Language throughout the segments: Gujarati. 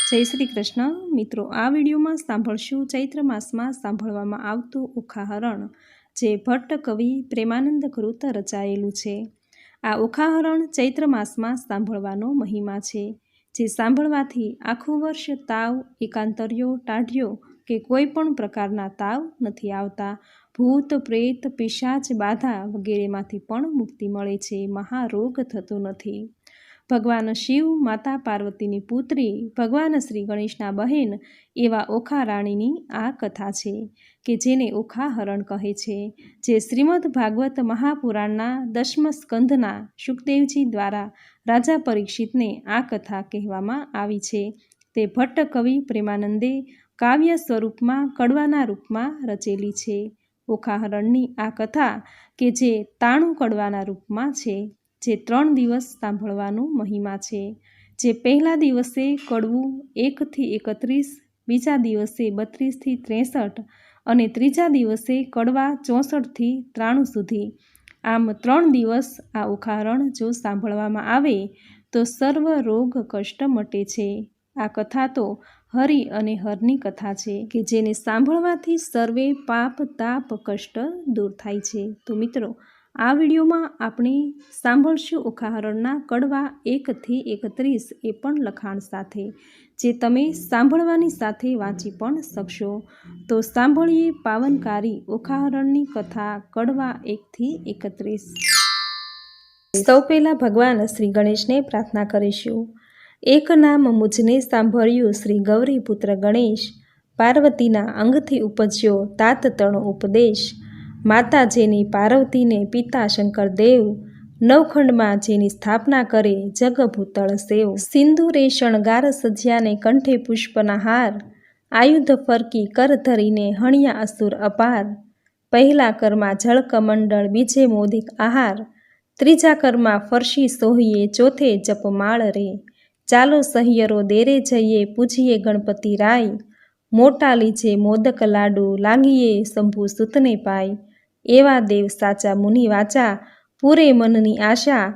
જય શ્રી કૃષ્ણ મિત્રો, આ વિડીયોમાં સાંભળશું ચૈત્ર માસમાં સાંભળવામાં આવતું ઓખાહરણ, જે ભટ્ટ કવિ પ્રેમાનંદ કૃત રચાયેલું છે. આ ઓખાહરણ ચૈત્ર માસમાં સાંભળવાનો મહિમા છે, જે સાંભળવાથી આખું વર્ષ તાવ, એકાંતર્યો, ટાઢ્યો કે કોઈ પણ પ્રકારના તાવ નથી આવતા. ભૂત, પ્રેત, પિશાચ, બાધા વગેરેમાંથી પણ મુક્તિ મળે છે. મહારોગ થતો નથી. ભગવાન શિવ, માતા પાર્વતીની પુત્રી, ભગવાન શ્રી ગણેશના બહેન એવા ઓખા રાણીની આ કથા છે, કે જેને ઓખાહરણ કહે છે, જે શ્રીમદ ભાગવત મહાપુરાણના 10મ સ્કંધના શુકદેવજી દ્વારા રાજા પરીક્ષિતને આ કથા કહેવામાં આવી છે. તે ભટ્ટ કવિ પ્રેમાનંદે કાવ્ય સ્વરૂપમાં કડવાના રૂપમાં રચેલી છે. ઓખાહરણની આ કથા કે જે 93 કડવાના રૂપમાં છે, જે 3 દિવસ સાંભળવાનું મહિમા છે. જે પહેલા દિવસે કડવું 1 થી 31, બીજા દિવસે 32 થી 63 અને ત્રીજા દિવસે કડવા 64 થી 93 સુધી. આમ 3 દિવસ આ ઓખાહરણ જો સાંભળવામાં આવે તો સર્વ રોગ કષ્ટ મટે છે. આ કથા તો હરિ અને હરની કથા છે, કે જેને સાંભળવાથી સર્વે પાપ, તાપ, કષ્ટ દૂર થાય છે. તો મિત્રો, આ વિડીયોમાં આપણે સાંભળશું ઓખાહરણના કડવા 1 થી 31 એ પણ લખાણ સાથે, જે તમે સાંભળવાની સાથે વાંચી પણ શકશો. તો સાંભળીએ પાવનકારી ઓખાહરણની કથા કડવા 1 થી 31. સૌ પહેલાં ભગવાન શ્રી ગણેશને પ્રાર્થના કરીશું. એક નામ મુજને સાંભળ્યું શ્રી ગૌરી પુત્ર ગણેશ, પાર્વતીના અંગથી ઉપજ્યો તાત તણો ઉપદેશ. માતા જેની પાર્વતીને પિતા શંકર દેવ, નવખંડમાં જેની સ્થાપના કરે જગ ભૂતળ સેવ. સિંદૂરે શણગાર સજ્યાને કંઠે પુષ્પના હાર, આયુધ ફરકી કર ધરીને હણ્યા અસુર અપાર. પહેલા કરમાં જળ કમંડળ, બીજે મોદિક આહાર, ત્રીજા કરમાં ફરશી સોહીએ, ચોથે જપમાળ રે. ચાલો સહિયરો દેરે જઈએ, પૂજીએ ગણપતિ રાય. મોટા લીજે મોદક લાડુ, લાંગીએ શંભુ સુતને પાય. એવા દેવ સાચા મુનિ વાચા, પૂરે મનની આશા.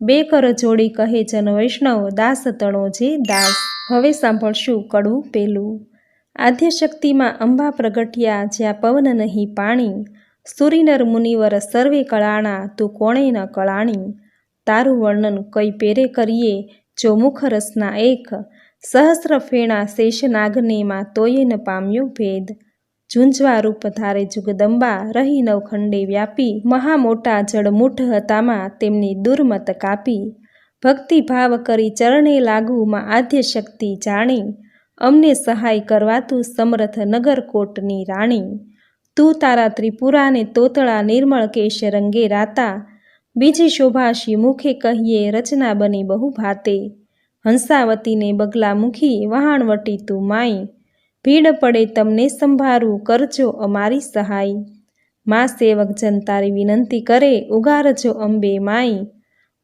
બે કર જોડી કહે જન વૈષ્ણવ, દાસ તણો જે દાસ. હવે સાંભળશું કડવું પહેલું. આદ્યશક્તિમાં અંબા પ્રગટ્યા, જ્યાં પવન નહીં પાણી. સુરીનર મુનિવર સર્વે કળાણા, તું કોણે ન કળાણી. તારું વર્ણન કઈ પેરે કરીએ, જો મુખ રસના એક. સહસ્ર ફેણા શેષનાગને માં, તોયે ન પામ્યો ભેદ. ઝુંઝવા રૂપ ધારે જુગદંબા, રહી નવખંડે વ્યાપી. મહા મોટા જળમુઠ હતામાં, તેમની દુર્મત કાપી. ભક્તિ ભાવ કરી ચરણે લાગુ, માં આદ્ય શક્તિ જાણી. અમને સહાય કરવા તું સમર્થ, નગરકોટની રાણી. તું તારા ત્રિપુરાને તોતળા, નિર્મળ કેશ રંગે રાતા. બીજી શોભાશી મુખે કહીએ, રચના બની બહુ ભાતે. હંસાવતીને બગલા મુખી, વહાણવટી તું માઈ. ભીડ પડે તમને સંભારું, કરજો અમારી સહાય. મા સેવક જન તારી વિનંતી કરે, ઉગારજો અંબે માઈ.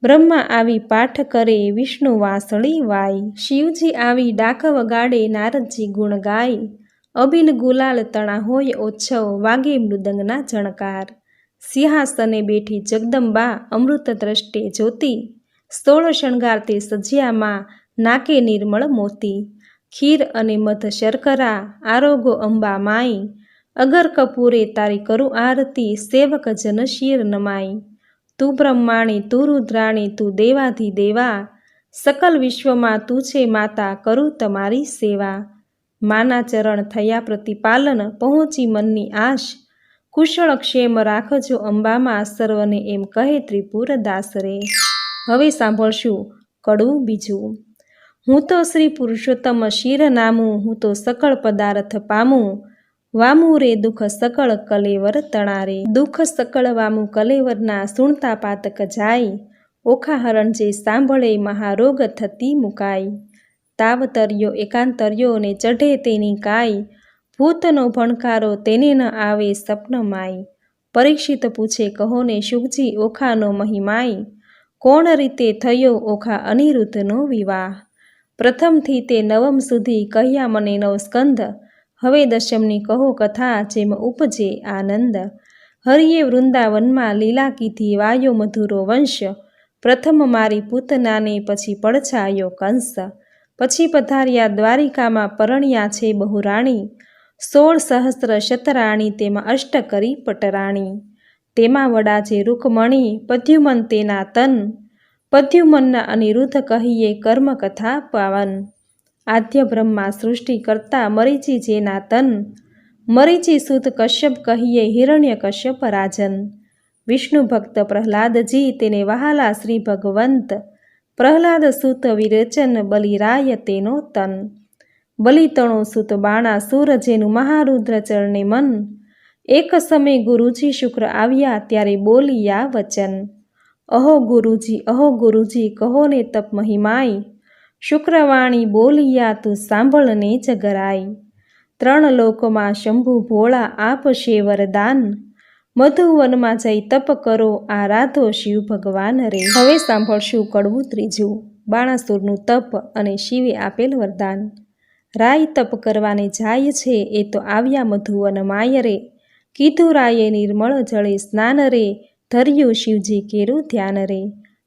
બ્રહ્મા આવી પાઠ કરે, વિષ્ણુ વાંસળી વાય. શિવજી આવી ડાક વગાડે, નારદજી ગુણ ગાય. અબિલ ગુલાલ તણા હોય ઓછવ, વાગે મૃદંગના ઝણકાર. સિંહાસને બેઠી જગદંબા, અમૃત દ્રષ્ટે જ્યોતિ. 16 શણગાર તે સજ્યામાં, નાકે નિર્મળ મોતી. ખીર અને મધ શર્કરા, આરોગો અંબા માઈ. અગર કપૂરે તારી કરું આરતી, સેવક જન શિર નમાઈ. તું બ્રહ્માણી, તું રુદ્રાણી, તું દેવાધિદેવા. સકલ વિશ્વમાં તું છે માતા, કરું તમારી સેવા. માના ચરણ થયા પ્રતિપાલન, પહોંચી મનની આશ. કુશળ ક્ષેમ રાખજો અંબામાં, સર્વને એમ કહે ત્રિપુર દાસ રે. હવે સાંભળશું કડવું બીજું. હું તો શ્રી પુરુષોત્તમ શિર નામું, હું તો સકળ પદાર્થ પામું. વામું રે દુઃખ સકળ કલેવર તણારે. દુઃખ સકળ વામું કલેવરના, સુણતા પાતક જાય. ઓખાહરણ જે સાંભળે, મહારોગ થતી મુકાય. તાવતર્યો એકાંતર્યો ને ચઢે તેની કાય. ભૂતનો ભણકારો તેને ન આવે સપનમાય. પરીક્ષિત પૂછે કહો ને શુકજી, ઓખાનો મહિમાય. કોણ રીતે થયો ઓખા અનિરુદ્ધનો વિવાહ. પ્રથમથી તે 9મ સુધી કહ્યા મને 9 સ્કંધ. હવે 10મની કહો કથા, જેમ ઉપજે આનંદ. હરિએ વૃંદાવનમાં લીલા કીધી, વાયો મધુરો વંશ. પ્રથમ મારી પૂતનાને, પછી પડછાયો કંસ. પછી પધાર્યા દ્વારિકામાં પરણ્યા છે બહુ રાણી, 16 સહસ્ત્ર શતરાણી તેમાં અષ્ટ કરી પટરાણી. તેમાં વડા છે રૂકમણી, પદ્યુમન તેના તન, પદ્યુમનના અનિરુદ્ધ કહીએ કર્મકથા પાવન. આદ્ય બ્રહ્મા સૃષ્ટિ કરતા મરીચી જેના તન, મરીચી સુત કશ્યપ કહીએ હિરણ્ય કશ્યપ રાજન. વિષ્ણુ ભક્ત પ્રહલાદજી તેને વહાલા શ્રી ભગવંત, પ્રહલાદ સુત વિરેચન બલિરાય તેનો તન. બલિતણો સુત બાણાસુર જેનું મહારુદ્ર ચરણે મન, એક સમય ગુરુજી શુક્ર આવ્યા ત્યારે બોલિયા વચન. અહો ગુરુજી કહો ને તપ મહિમાય, શુક્રવાણી બોલિયા તું સાંભળને જગરાય. 3 લોકમાં શંભુ ભોળા આપશે વરદાન, મધુવનમાં જઈ તપ કરો આરાધો શિવ ભગવાન રે. હવે સાંભળશું કડવું ત્રીજું, બાણાસુરનું તપ અને શિવે આપેલ વરદાન. રાય તપ કરવાને જાય છે એ તો આવ્યા મધુવન માય રે, કીધું રાયે નિર્મળ જળે સ્નાન રે, ધર્યું શિવજી કેરું ધ્યાન રે.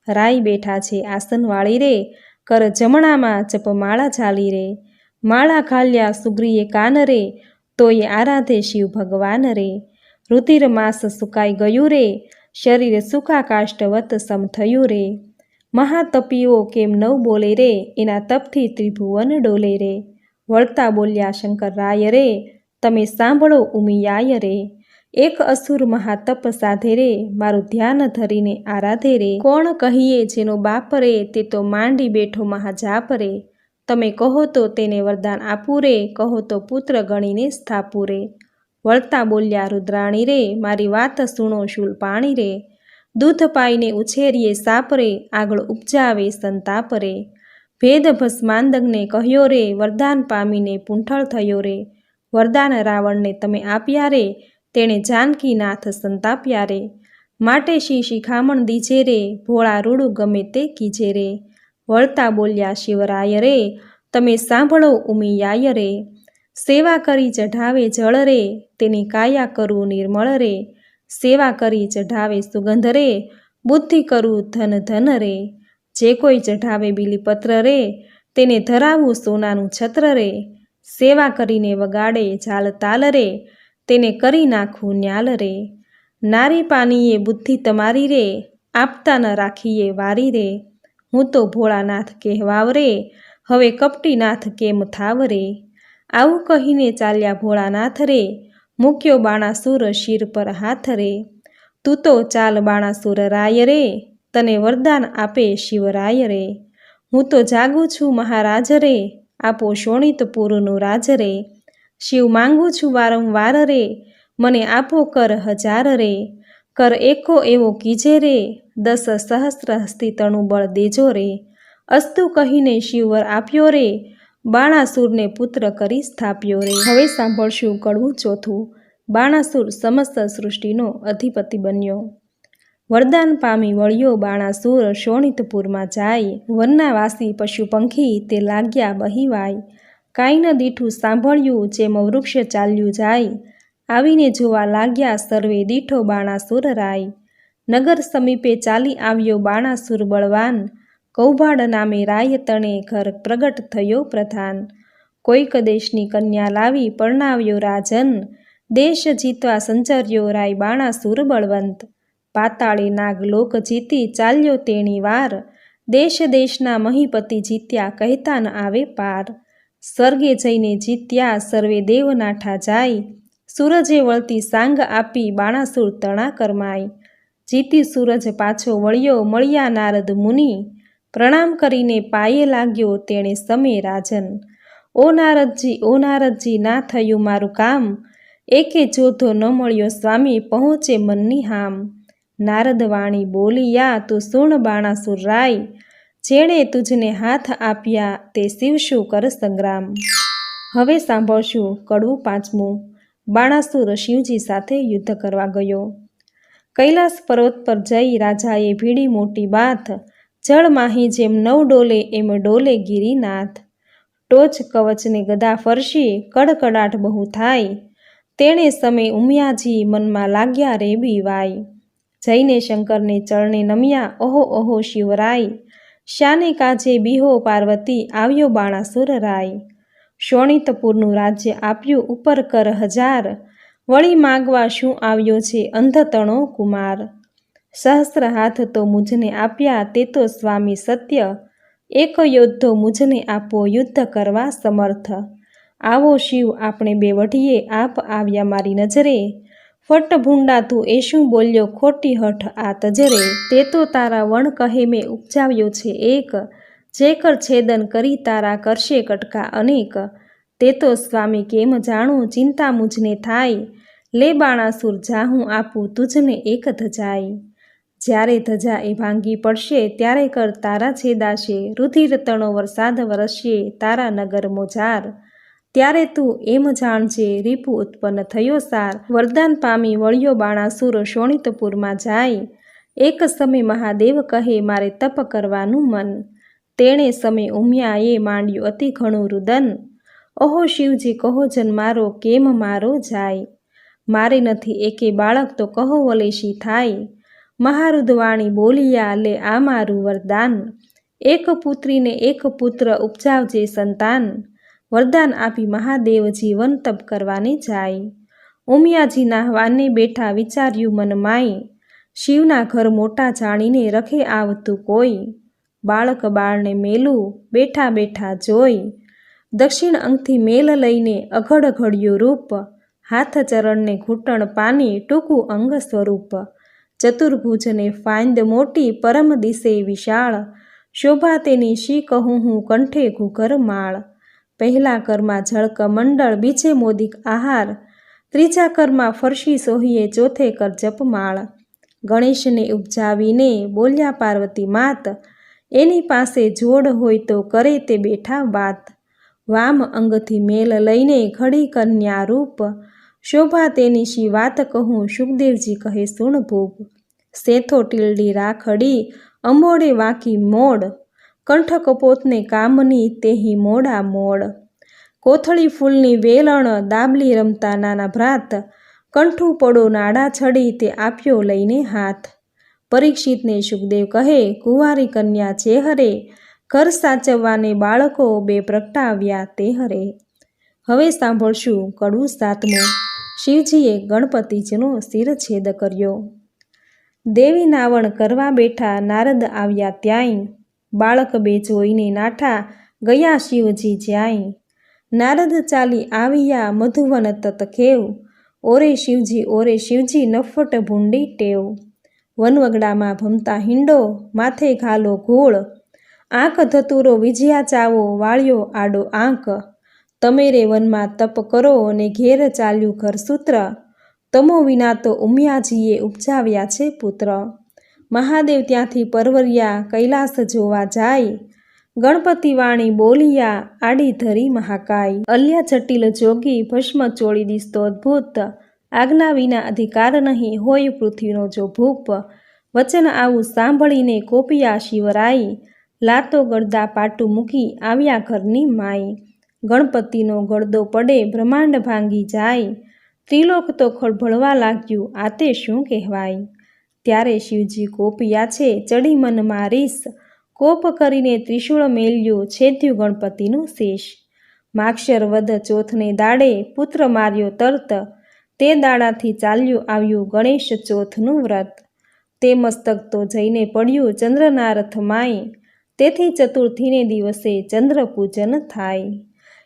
રાય બેઠા છે આસનવાળી રે, કર જમણામાં જપમાળા ઝાલી રે. માળા ઘાલ્યા સુગ્રીએ કાન રે, તોય આરાધે શિવ ભગવાન રે. રુધિર માસ સુકાઈ ગયું રે, શરીર સૂકા કાષ્ટવત સમ થયું રે. મહાતપીઓ કેમ નવ બોલે રે, એના તપથી ત્રિભુવન ડોલે રે. વળતા બોલ્યા શંકર રાય રે, તમે સાંભળો ઉમિયાય રે. એક અસુર મહાતપ સાધે રે, મારું ધ્યાન ધરીને આરાધે રે. કોણ કહીએ જેનો બાપ રે, તે તો માંડી બેઠો મહાજાપ રે. તમે કહો તો તેને વરદાન આપું રે, કહો તો પુત્ર ગણીને સ્થાપું રે. વળતા બોલ્યા રુદ્રાણી રે, મારી વાત સુણો શૂલપાણી રે. દૂધ પાઈને ઉછેરીએ સાપ રે, આગળ ઉપજાવે સંતાપ રે. ભેદ ભસ્માંદગને કહ્યો રે, વરદાન પામીને પૂંઠળ થયો રે. વરદાન રાવણને તમે આપ્યા રે, તેણે જાનકીનાથ સંતાપ્યા રે. માટે શિખામણ દીજે રે, ભોળા રૂડું ગમે તે કીજે રે. વળતા બોલ્યા શિવરાય રે, તમે સાંભળો ઉમિયાય રે. સેવા કરી ચઢાવે જળ રે, તેની કાયા કરું નિર્મળ રે. સેવા કરી ચઢાવે સુગંધ રે, બુદ્ધિ કરું ધન ધન રે. જે કોઈ ચઢાવે બીલીપત્ર રે, તેને ધરાવું સોનાનું છત્ર રે. સેવા કરીને વગાડે ઝાલ તાલ રે, તેને કરી નાખું ન્યાલ રે. નારી પાનીએ બુદ્ધિ તમારી રે, આપતા ન રાખીએ વારી રે. હું તો ભોળાનાથ કહેવાવ રે, હવે કપટીનાથ કેમ થાવ રે. આવું કહીને ચાલ્યા ભોળાનાથ રે, મૂક્યો બાણાસુર શિર પર હાથ રે. તું તો ચાલ બાણાસુર રાય રે, તને વરદાન આપે શિવરાય રે. હું તો જાગું છું મહારાજ રે, આપો શોણિતપુરનું રાજ રે. શિવ માંગું છું વારંવાર રે, મને આપો કર 1000 રે. કર એકો એવો કીજે રે, 10 સહસ્ત્ર હસ્તી તણું બળ દેજો રે. અસ્તુ કહીને શિવવર આપ્યો રે, બાણાસુરને પુત્ર કરી સ્થાપ્યો રે. હવે સાંભળશું કડવું ચોથું, બાણાસુર સમસ્ત સૃષ્ટિનો અધિપતિ બન્યો. વરદાન પામી વળ્યો બાણાસુર, શોણિતપુરમાં જાય. વનના વાસી પશુ પંખી તે લાગ્યા બહિવાય. કાંઈ ન દીઠું સાંભળ્યું, જેમ વૃક્ષ ચાલ્યું જાય. આવીને જોવા લાગ્યા સર્વે દીઠો બાણાસુર રાય. નગર સમીપે ચાલી આવ્યો બાણાસુર બળવાન, કૌભાડ નામે રાય તણે ઘર પ્રગટ થયો પ્રધાન. કોઈક દેશની કન્યા લાવી પરણાવ્યો રાજન, દેશ જીતવા સંચર્યો રાય બાણાસુર બળવંત. પાતાળે નાગલોક જીતી ચાલ્યો તેણી વાર, દેશ દેશના મહીપતિ જીત્યા કહેતા ન આવે પાર. સ્વર્ગે જઈને જીત્યા સર્વે દેવનાઠા જાય, સૂરજે વળતી સાંગ આપી બાણાસુર તણા કરમાય. જીતી સૂરજ પાછો વળ્યો મળ્યા નારદ મુનિ, પ્રણામ કરીને પાયે લાગ્યો તેણે સમે રાજન. ઓ નારદજી ના થયું મારું કામ, એકે જોધો ન મળ્યો સ્વામી પહોંચે મનની હામ. નારદ વાણી બોલિયા તું સુણ બાણાસુર રાય, જેણે તુજને હાથ આપ્યા તે શિવ શું કર સંગ્રામ. હવે સાંભળશું કડવું પાંચમું, બાણાસુર શિવજી સાથે યુદ્ધ કરવા ગયો. કૈલાસ પર્વત પર જઈ રાજાએ ભીડી મોટી બાથ, જળમાહી જેમ નવ ડોલે એમ ડોલે ગિરિનાથ. ટોચ કવચને ગદા ફરશી કડકડાટ બહુ થાય, તેણે સમે ઉમિયાજી મનમાં લાગ્યા રે બીવાય. જઈને શંકરને ચરણે નમ્યા ઓહો ઓહો શિવરાય, શાને કાજે બીહો પાર્વતી, આવ્યો બાણાસુર રાય. શોણિતપુરનું રાજ્ય આપ્યું ઉપર કર હજાર, વળી માગવા શું આવ્યો છે અંધતણો કુમાર. સહસ્ત્ર હાથ તો મુझને આપ્યા તે તો સ્વામી સત્ય, એક યોદ્ધો મુझને આપો યુદ્ધ કરવા સમર્થ. આવો શિવ આપણે બે વઢીએ, આપ આવ્યા મારી નજરે, ફટ ભૂંડા તું એ શું બોલ્યો ખોટી હઠ આ તજરે. તે તો તારા વણ કહે મેં ઉપજાવ્યો છે એક, જે કર છેદન કરી તારા કરશે કટકા અનેક. તે તો સ્વામી કેમ જાણું ચિંતા મુझને થાય, લે બાણાસુર જાહું આપું તુજને એક ધજાય. જ્યારે ધજા એ ભાંગી પડશે ત્યારે કર તારા છેદાશે, રુધિર તણો વરસાદ વરસશે તારા નગર મોજાર. ત્યારે તું એમ જાણજે રીપુ ઉત્પન્ન થયો સાર, વરદાન પામી વળ્યો બાણાસુર શોણિતપુરમાં જાય. એક સમય મહાદેવ કહે મારે તપ કરવાનું મન, તેણે સમય ઉમિયાએ માંડ્યું અતિ ઘણું રુદન. ઓહો શિવજી કહો જન મારો કેમ મારો જાય, મારે નથી એકે બાળક તો કહો વલેશી થાય. મહારુદવાણી બોલિયા લે આ મારું વરદાન, એક પુત્રીને એક પુત્ર ઉપજાવજે સંતાન. વરદાન આપી મહાદેવજી વન તપ કરવાને જાય. ઉમિયાજીના વાને બેઠા વિચાર્યું મન માય, શિવના ઘર મોટા જાણીને રખે આવતું કોઈ. બાળક બાળને મેલું બેઠા બેઠા જોઈ, દક્ષિણ અંગથી મેલ લઈને અઘડ ઘડ્યું રૂપ. હાથ ચરણને ઘૂંટણ પાની ટૂંકું અંગ સ્વરૂપ. ચતુર્ભુજને ફાંદ મોટી પરમ દિશે વિશાળ, શોભા તેની શી કહું હું કંઠે ઘૂઘર માળ. પહેલા કરમાં જળક મંડળ, બીજે મોદિક આહાર, ત્રીજા કરમાં ફરશી સોહીએ, ચોથે કર જપમાળ. ગણેશને ઉપજાવીને બોલ્યા પાર્વતી માત, એની પાસે જોડ હોય તો કરે તે બેઠા વાત. વામ અંગથી મેલ લઈને ઘડી કન્યા રૂપ, શોભા તેની શી વાત કહું સુખદેવજી કહે સુણ ભૂપ. સેથો ટીલડી રાખડી અંબોડે વાંકી મોડ, કંઠ કપોતને કામની તેહી મોડા મોડ. કોથળી ફૂલની વેલણ દાબલી રમતા નાના ભ્રાત, કંઠું પડો નાડા છડી તે આપ્યો લઈને હાથ. પરીક્ષિતને સુખદેવ કહે કુંવારી કન્યા છે હરે, ઘર સાચવવાને બાળકો બે પ્રગટાવ્યા તે હરે. હવે સાંભળશું કડવું સાતમું. શિવજીએ ગણપતિજીનો શિરછેદ કર્યો. દેવી નાવણ કરવા બેઠા નારદ આવ્યા ત્યાંય, બાળક બે જોઈને નાઠા ગયા શિવજી જ્યાંય. નારદ ચાલી આવ્યા મધુવન તતખેવ, ઓરે શિવજી નફટ ભૂંડી ટેવ. વનવગડામાં ભમતા હિંડો માથે ઘાલો ઘોળ, આંખ ધતુરો વિજયા ચાવો વાળ્યો આડો આંક. તમે રે વનમાં તપ કરો ને ઘેર ચાલ્યું ઘરસૂત્ર, તમો વિના તો ઉમિયાજીએ ઉપજાવ્યા છે પુત્ર. મહાદેવ ત્યાંથી પરવર્યા કૈલાસ જોવા જાય, ગણપતિ વાણી બોલિયા આડી ધરી મહાકાય. અલ્યા જટિલ જોગી ભસ્મ ચોળી દિસતો અદ્ભુત, આજ્ઞા વિના અધિકાર નહીં હોય પૃથ્વીનો જો ભૂપ. વચન આવું સાંભળીને કોપિયા શિવરાય, લાતો ગળદા પાટું મૂકી આવ્યા ઘરની માય. ગણપતિનો ગળદો પડે બ્રહ્માંડ ભાંગી જાય, ત્રિલોક તો ખળભળવા લાગ્યું આ તે શું કહેવાય. ત્યારે શિવજી કોપિયા છે ચડી મન મારીશ, કોપ કરીને ત્રિશૂળ મેલ્યું છેદ્યું ગણપતિનું શીશ. માક્ષર વદ ચોથને દાડે પુત્ર માર્યો તરત, તે દાડાથી ચાલ્યું આવ્યું ગણેશ ચોથનું વ્રત. તે મસ્તક તો જઈને પડ્યું ચંદ્રના રથમાય, તેથી ચતુર્થીને દિવસે ચંદ્ર પૂજન થાય.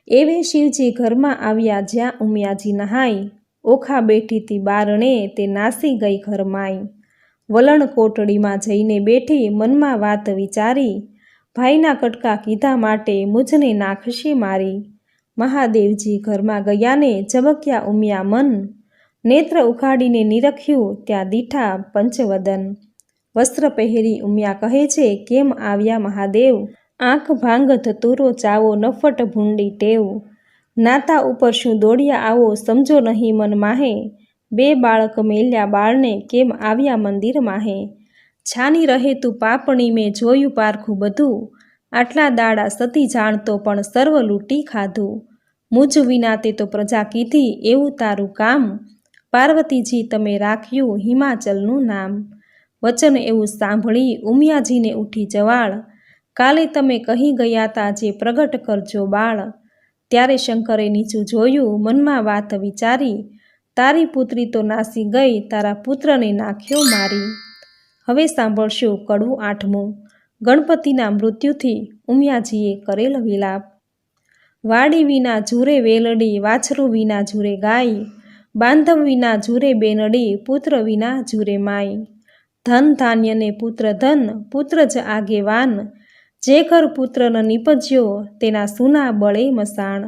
એવે શિવજી ઘરમાં આવ્યા જ્યાં ઉમિયાજી નહાય, ઓખા બેઠીથી બારણે તે નાસી ગઈ ઘરમાય. વલણ કોટડીમાં જઈને બેઠી મનમાં વાત વિચારી, ભાઈના કટકા કીધા માટે મુझને નાખશે મારી. મહાદેવજી ઘરમાં ગયાને ઝબક્યા ઉમિયા મન, નેત્ર ઉખાડીને નિરખ્યું ત્યાં દીઠા પંચવદન. વસ્ત્ર પહેરી ઉમિયા કહે છે કેમ આવ્યા મહાદેવ, આંખ ભાંગ ધતુરો ચાવો નફટ ભૂંડી ટેવ. નાતા ઉપર શું દોડ્યા આવો સમજો નહીં મન માહે, બે બાળક મેલ્યા બાળને કેમ આવ્યા મંદિર માહે. છાની રહે તું પાપણી મેં જોયું પારખું બધું, આટલા દાડા સતી જાણતો પણ સર્વ લૂંટી ખાધું. મુझ વિના તે તો પ્રજા કીધી એવું તારું કામ, પાર્વતીજી તમે રાખ્યું હિમાચલનું નામ. વચન એવું સાંભળી ઉમિયાજીને ઉઠી જવાળ, કાલે તમે કહી ગયા તા જે પ્રગટ કરજો બાળ. ત્યારે શંકરે નીચું જોયું, મનમાં વાત વિચારી, તારી પુત્રી તો નાસી ગઈ, તારા પુત્રને નાખ્યો મારી. હવે સાંભળશું કડવું 8મું. ગણપતિના મૃત્યુથી ઉમિયાજીએ કરેલ વિલાપ. વાડી વિના ઝૂરે વેલડી, વાછરું વિના ઝૂરે ગાય, બાંધવ વિના ઝૂરે બેનડી, પુત્ર વિના ઝૂરે માય. ધન ધાન્યને પુત્ર ધન, પુત્ર જ આગેવાન, જે ઘર પુત્ર ન નીપજ્યો, તેના સૂના બળે મસાણ.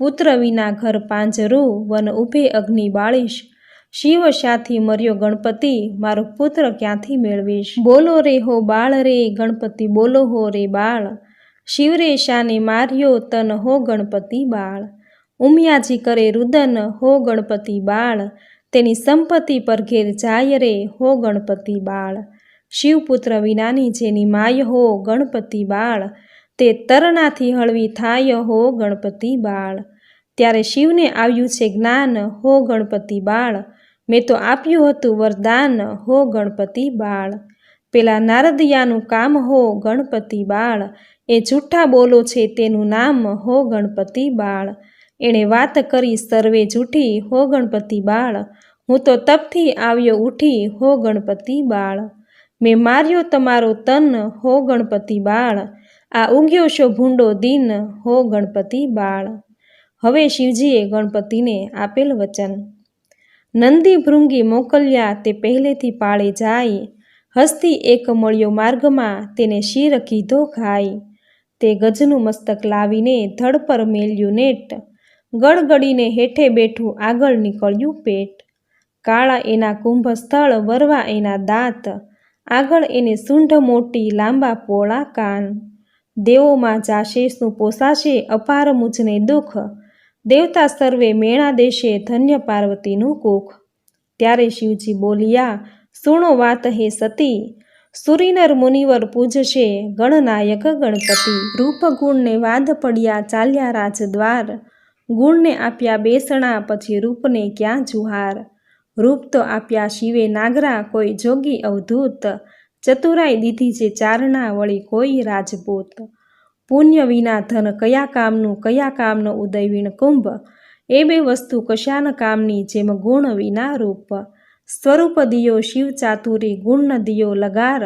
પુત્ર વિના ઘર પાંજરું, વન ઉભે અગ્નિ બાળીશ, શિવ સાથી મર્યો ગણપતિ, મારો પુત્ર ક્યાંથી મેળવીશ. બોલો રે હો બાળ રે, ગણપતિ બોલો હો રે બાળ, શિવરે શાને માર્યો તન હો ગણપતિ બાળ. ઉમિયાજી કરે રુદન હો ગણપતિ બાળ, તેની સંપત્તિ પર ઘેર જાય રે હો ગણપતિ બાળ. શિવપુત્ર વિનાની જેની માય હો ગણપતિ બાળ, તે તરણાથી હળવી થાય હો ગણપતિ બાળ. ત્યારે શિવને આવ્યું છે જ્ઞાન હો ગણપતિ બાળ, મેં તો આપ્યું હતું વરદાન હો ગણપતિ બાળ. પેલા નારદિયાનું કામ હો ગણપતિ બાળ, એ જૂઠા બોલો છે તેનું નામ હો ગણપતિ બાળ. એણે વાત કરી સર્વે જૂઠી હો ગણપતિ બાળ, હું તો તપથી આવ્યો ઉઠી હો ગણપતિ બાળ. મેં માર્યો તમારો તન હો ગણપતિ બાળ, આ ઉગ્યો શો ભૂંડો દિન હો ગણપતિ બાળ. હવે શિવજીએ ગણપતિને આપેલ વચન. નંદી ભૃંગી મોકલ્યા તે પહેલેથી પાળે જાય, હસ્તી એક મળ્યો માર્ગમાં તેને શિર કીધો ખાય. તે ગજનું મસ્તક લાવીને ધડ પર મેલ્યું નેટ, ગળગડીને હેઠે બેઠું આગળ નીકળ્યું પેટ. કાળા એના કુંભ સ્થળ વરવા એના દાંત, આગળ એને સૂંઢ મોટી લાંબા પોળા કાન. દેવોમાં જાશે શું પોસાશે અપાર મુજને દુઃખ, દેવતા સર્વે મેણા દેશે ધન્ય પાર્વતીનું કુખ. ત્યારે શિવજી બોલિયા સુણો વાત હે સતી, સુરીનર મુનિવર પૂજશે ગણનાયક ગણપતિ. રૂપ ગુણને વાદ પડ્યા ચાલ્યા રાજદ્વાર, ગુણને આપ્યા બેસણા પછી રૂપને ક્યાં જુહાર. રૂપ તો આપ્યા શિવે નાગરા કોઈ જોગી અવધૂત, ચતુરાઈ દીધી જે ચારણા વળી કોઈ રાજપૂત. પુણ્ય વિના ધન કયા કામનું, કયા કામનો ઉદય વીણ કુંભ, એ બે વસ્તુ કશાન કામની જેમ ગુણ વિના રૂપ. સ્વરૂપ દિયો શિવ ચાતુરી, ગુણ ન દિયો લગાર,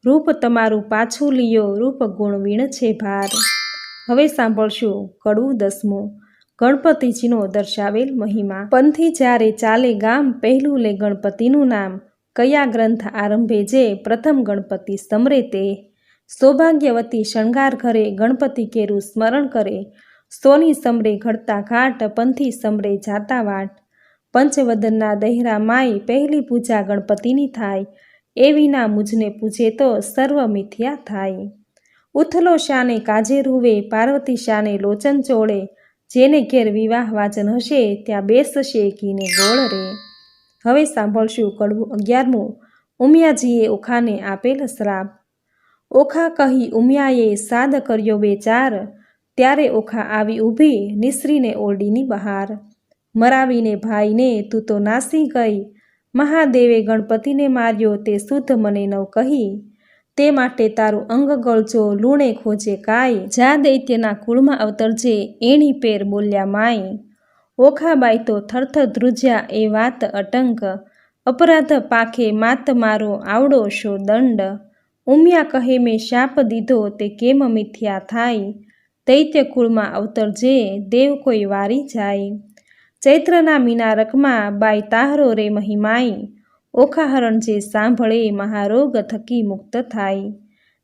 રૂપ તમારું પાછું લિયો, રૂપ ગુણ વીણ છે ભાર. હવે સાંભળશું કડવું 10મું. ગણપતિજીનો દર્શાવેલ મહિમા. પંથી જ્યારે ચાલે ગામ, પહેલું લે ગણપતિનું નામ. કયા ગ્રંથ આરંભે જે, પ્રથમ ગણપતિ સમરે તે. સૌભાગ્યવતી શણગાર ઘરે, ગણપતિ કેરું સ્મરણ કરે. સોની સમરે ઘડતા ઘાટ, પંથી સમરે જાતા વાટ. પંચવદનના દહેરા માય, પહેલી પૂજા ગણપતિની થાય. એ વિના મુજને પૂજે તો સર્વ મિથ્યા થાય. ઉથલો શાને કાજે રૂવે, પાર્વતી શાને લોચન ચોળે. જેને ઘેર વિવાહ વાચન હશે, ત્યાં બેસશે કીને ગોળ રે. હવે સાંભળશું કડવું 11મું. ઉમિયાજીએ ઓખાને આપેલ શ્રાપ. ઓખા કહી ઉમિયાએ સાદ કર્યો બેચાર, ત્યારે ઓખા આવી ઊભી નિસરીને ઓરડીની બહાર. મરાવીને ભાઈને તું તો નાસી ગઈ, મહાદેવે ગણપતિને માર્યો તે શુદ્ધ મને નવ કહી. તે માટે તારું અંગ ગળજો લૂણે ખોજે કાય, જા દૈત્યના કુળમાં અવતરજે એણી પેર બોલ્યા માય. ઓખાબાઈ તો થરથર ધ્રુજ્યા એ વાત અટંક, અપરાધ પાખે માત મારો આવડો શો દંડ. ઉમિયા કહે મેં શાપ દીધો તે કેમ મિથ્યા થાય, દૈત્ય કુળમાં અવતરજે દેવ કોઈ વારી જાય. ચૈત્રના મીનારકમાં બાઈ તાહરો રે મહિમાઈ, ઓખાહરણ જે સાંભળે મહારોગ થકી મુક્ત થાય.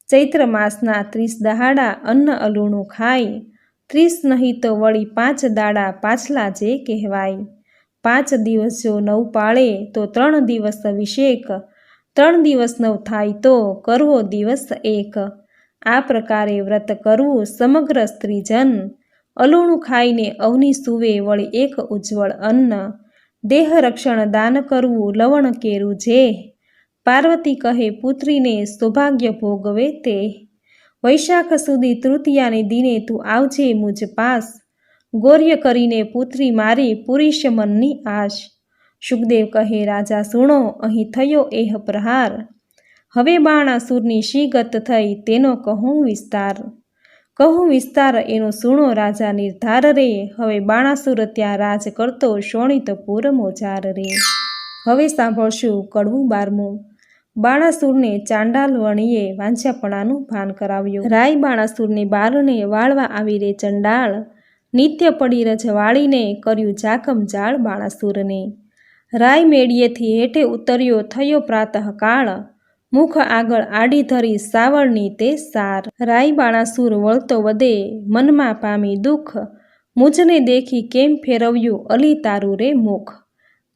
ચૈત્ર માસના 30 દહાડા અન્ન અલૂણું ખાય, 30 નહીં તો વળી 5 દાડા પાછલા જે કહેવાય. 5 દિવસ જો 9 પાળે તો 3 દિવસ અભિષેક, 3 દિવસ 9 થાય તો કરવો દિવસ એક. આ પ્રકારે વ્રત કરવું સમગ્ર સ્ત્રીજન, અલૂણું ખાઈને અવની સૂવે વળી એક ઉજ્જવળ અન્ન. દેહ રક્ષણ દાન કરવું લવણ કેરું જે, પાર્વતી કહે પુત્રીને સૌભાગ્ય ભોગવે તે. વૈશાખ સુધી તૃતીયાને દિને તું આવજે મુજ પાસ, ગૌર્ય કરીને પુત્રી મારી પુરીશ મનની આશ. શુકદેવ કહે રાજા સુણો અહીં થયો એહ પ્રહાર, હવે બાણાસુરની શી ગત થઈ તેનો કહું વિસ્તાર. કહું વિસ્તાર એનો સુણો રાજા નિર્ધાર રે, હવે બાણાસુર ત્યાં રાજ કરતો શોણિતપુર મોજાર રે. હવે સાંભળશું કડવું 12મું. બાણાસુરને ચાંડાલ વણીએ વાંઝ્યાપણાનું ભાન કરાવ્યું. રાય બાણાસુરને બારણે વાળવા આવી રે ચંડાળ, નિત્ય પડી રજવાળીને કર્યું જાકમ જાળ બાણાસુરને. રાય મેળીએથી હેઠે ઉતર્યો થયો પ્રાતઃકાળ, મુખ આગળ આડી ધરી સાવળની તે સાર. રાય બાણાસુર વળતો વધે મનમાં પામી દુઃખ, મુજને દેખી કેમ ફેરવ્યું અલી તારું રે મુખ.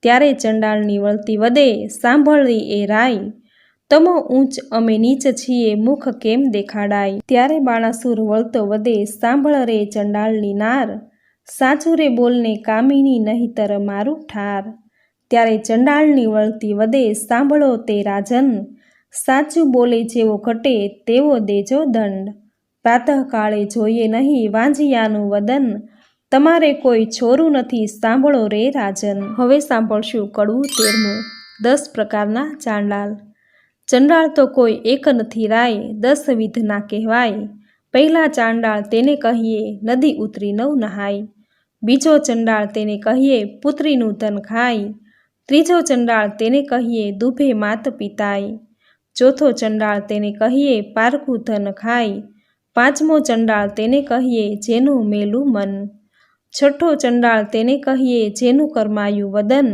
ત્યારે ચંડાળની વળતી વધે સાંભળી એ રાય, તમો ઊંચ અમે નીચ છીએ મુખ કેમ દેખાડાય. ત્યારે બાણાસુર વળતો વધે સાંભળ રે ચંડાળની નાર, સાચું રે બોલને કામિની નહિતર મારું ઠાર. ત્યારે ચંડાળની વળતી વધે સાંભળો તે રાજન, સાચું બોલે જેવો ઘટે તેવો દેજો દંડ. પ્રાતઃકાળે જોઈએ નહીં વાંઝિયાનું વદન, તમારે કોઈ છોરું નથી સાંભળો રે રાજન. હવે સાંભળશું કડવું 13મું. 10 પ્રકારના ચાંડાલ. ચંડાળ તો કોઈ એક નથી રાય, 10 વિધના કહેવાય. પહેલા ચાંડાળ તેને કહીએ નદી ઉતરી નવ નહાય. બીજો ચંડાળ તેને કહીએ પુત્રીનું ધન ખાય. ત્રીજો ચંડાળ તેને કહીએ દુભે માત પિતાય. ચોથો ચંડાળ તેને કહીએ પારકું ધન ખાય. પાંચમો ચંડાળ તેને કહીએ જેનું મેલું મન. છઠ્ઠો ચંડાળ તેને કહીએ જેનું કરમાયું વદન.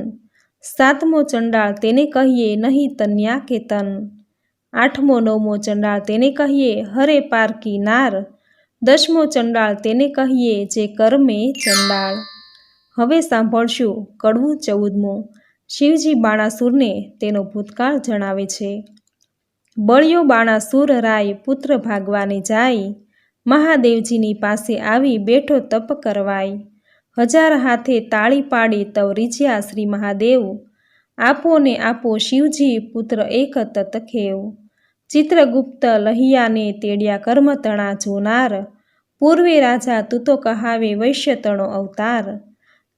સાતમો ચંડાળ તેને કહીએ નહીં તન્યા કે તન. આઠમો નવમો ચંડાળ તેને કહીએ હરે પારકી નાર. 10મો ચંડાળ તેને કહીએ જે કર્મે ચંડાળ. હવે સાંભળશું કડવું 14મું. શિવજી બાણાસુરને તેનો ભૂતકાળ જણાવે છે. બળ્યો બાણાસુર રાય પુત્ર ભાગવાને જાય, મહાદેવજીની પાસે આવી બેઠો તપ કરવાય. 1000 હાથે તાળી પાડી તવ રીઝ્યા શ્રી મહાદેવ, આપો ને આપો શિવજી પુત્ર એક તતખેવ. ચિત્રગુપ્ત લહિયાને તેડ્યા કર્મ તણા જોનાર, પૂર્વે રાજા તું તો કહાવે વૈશ્ય તણો અવતાર.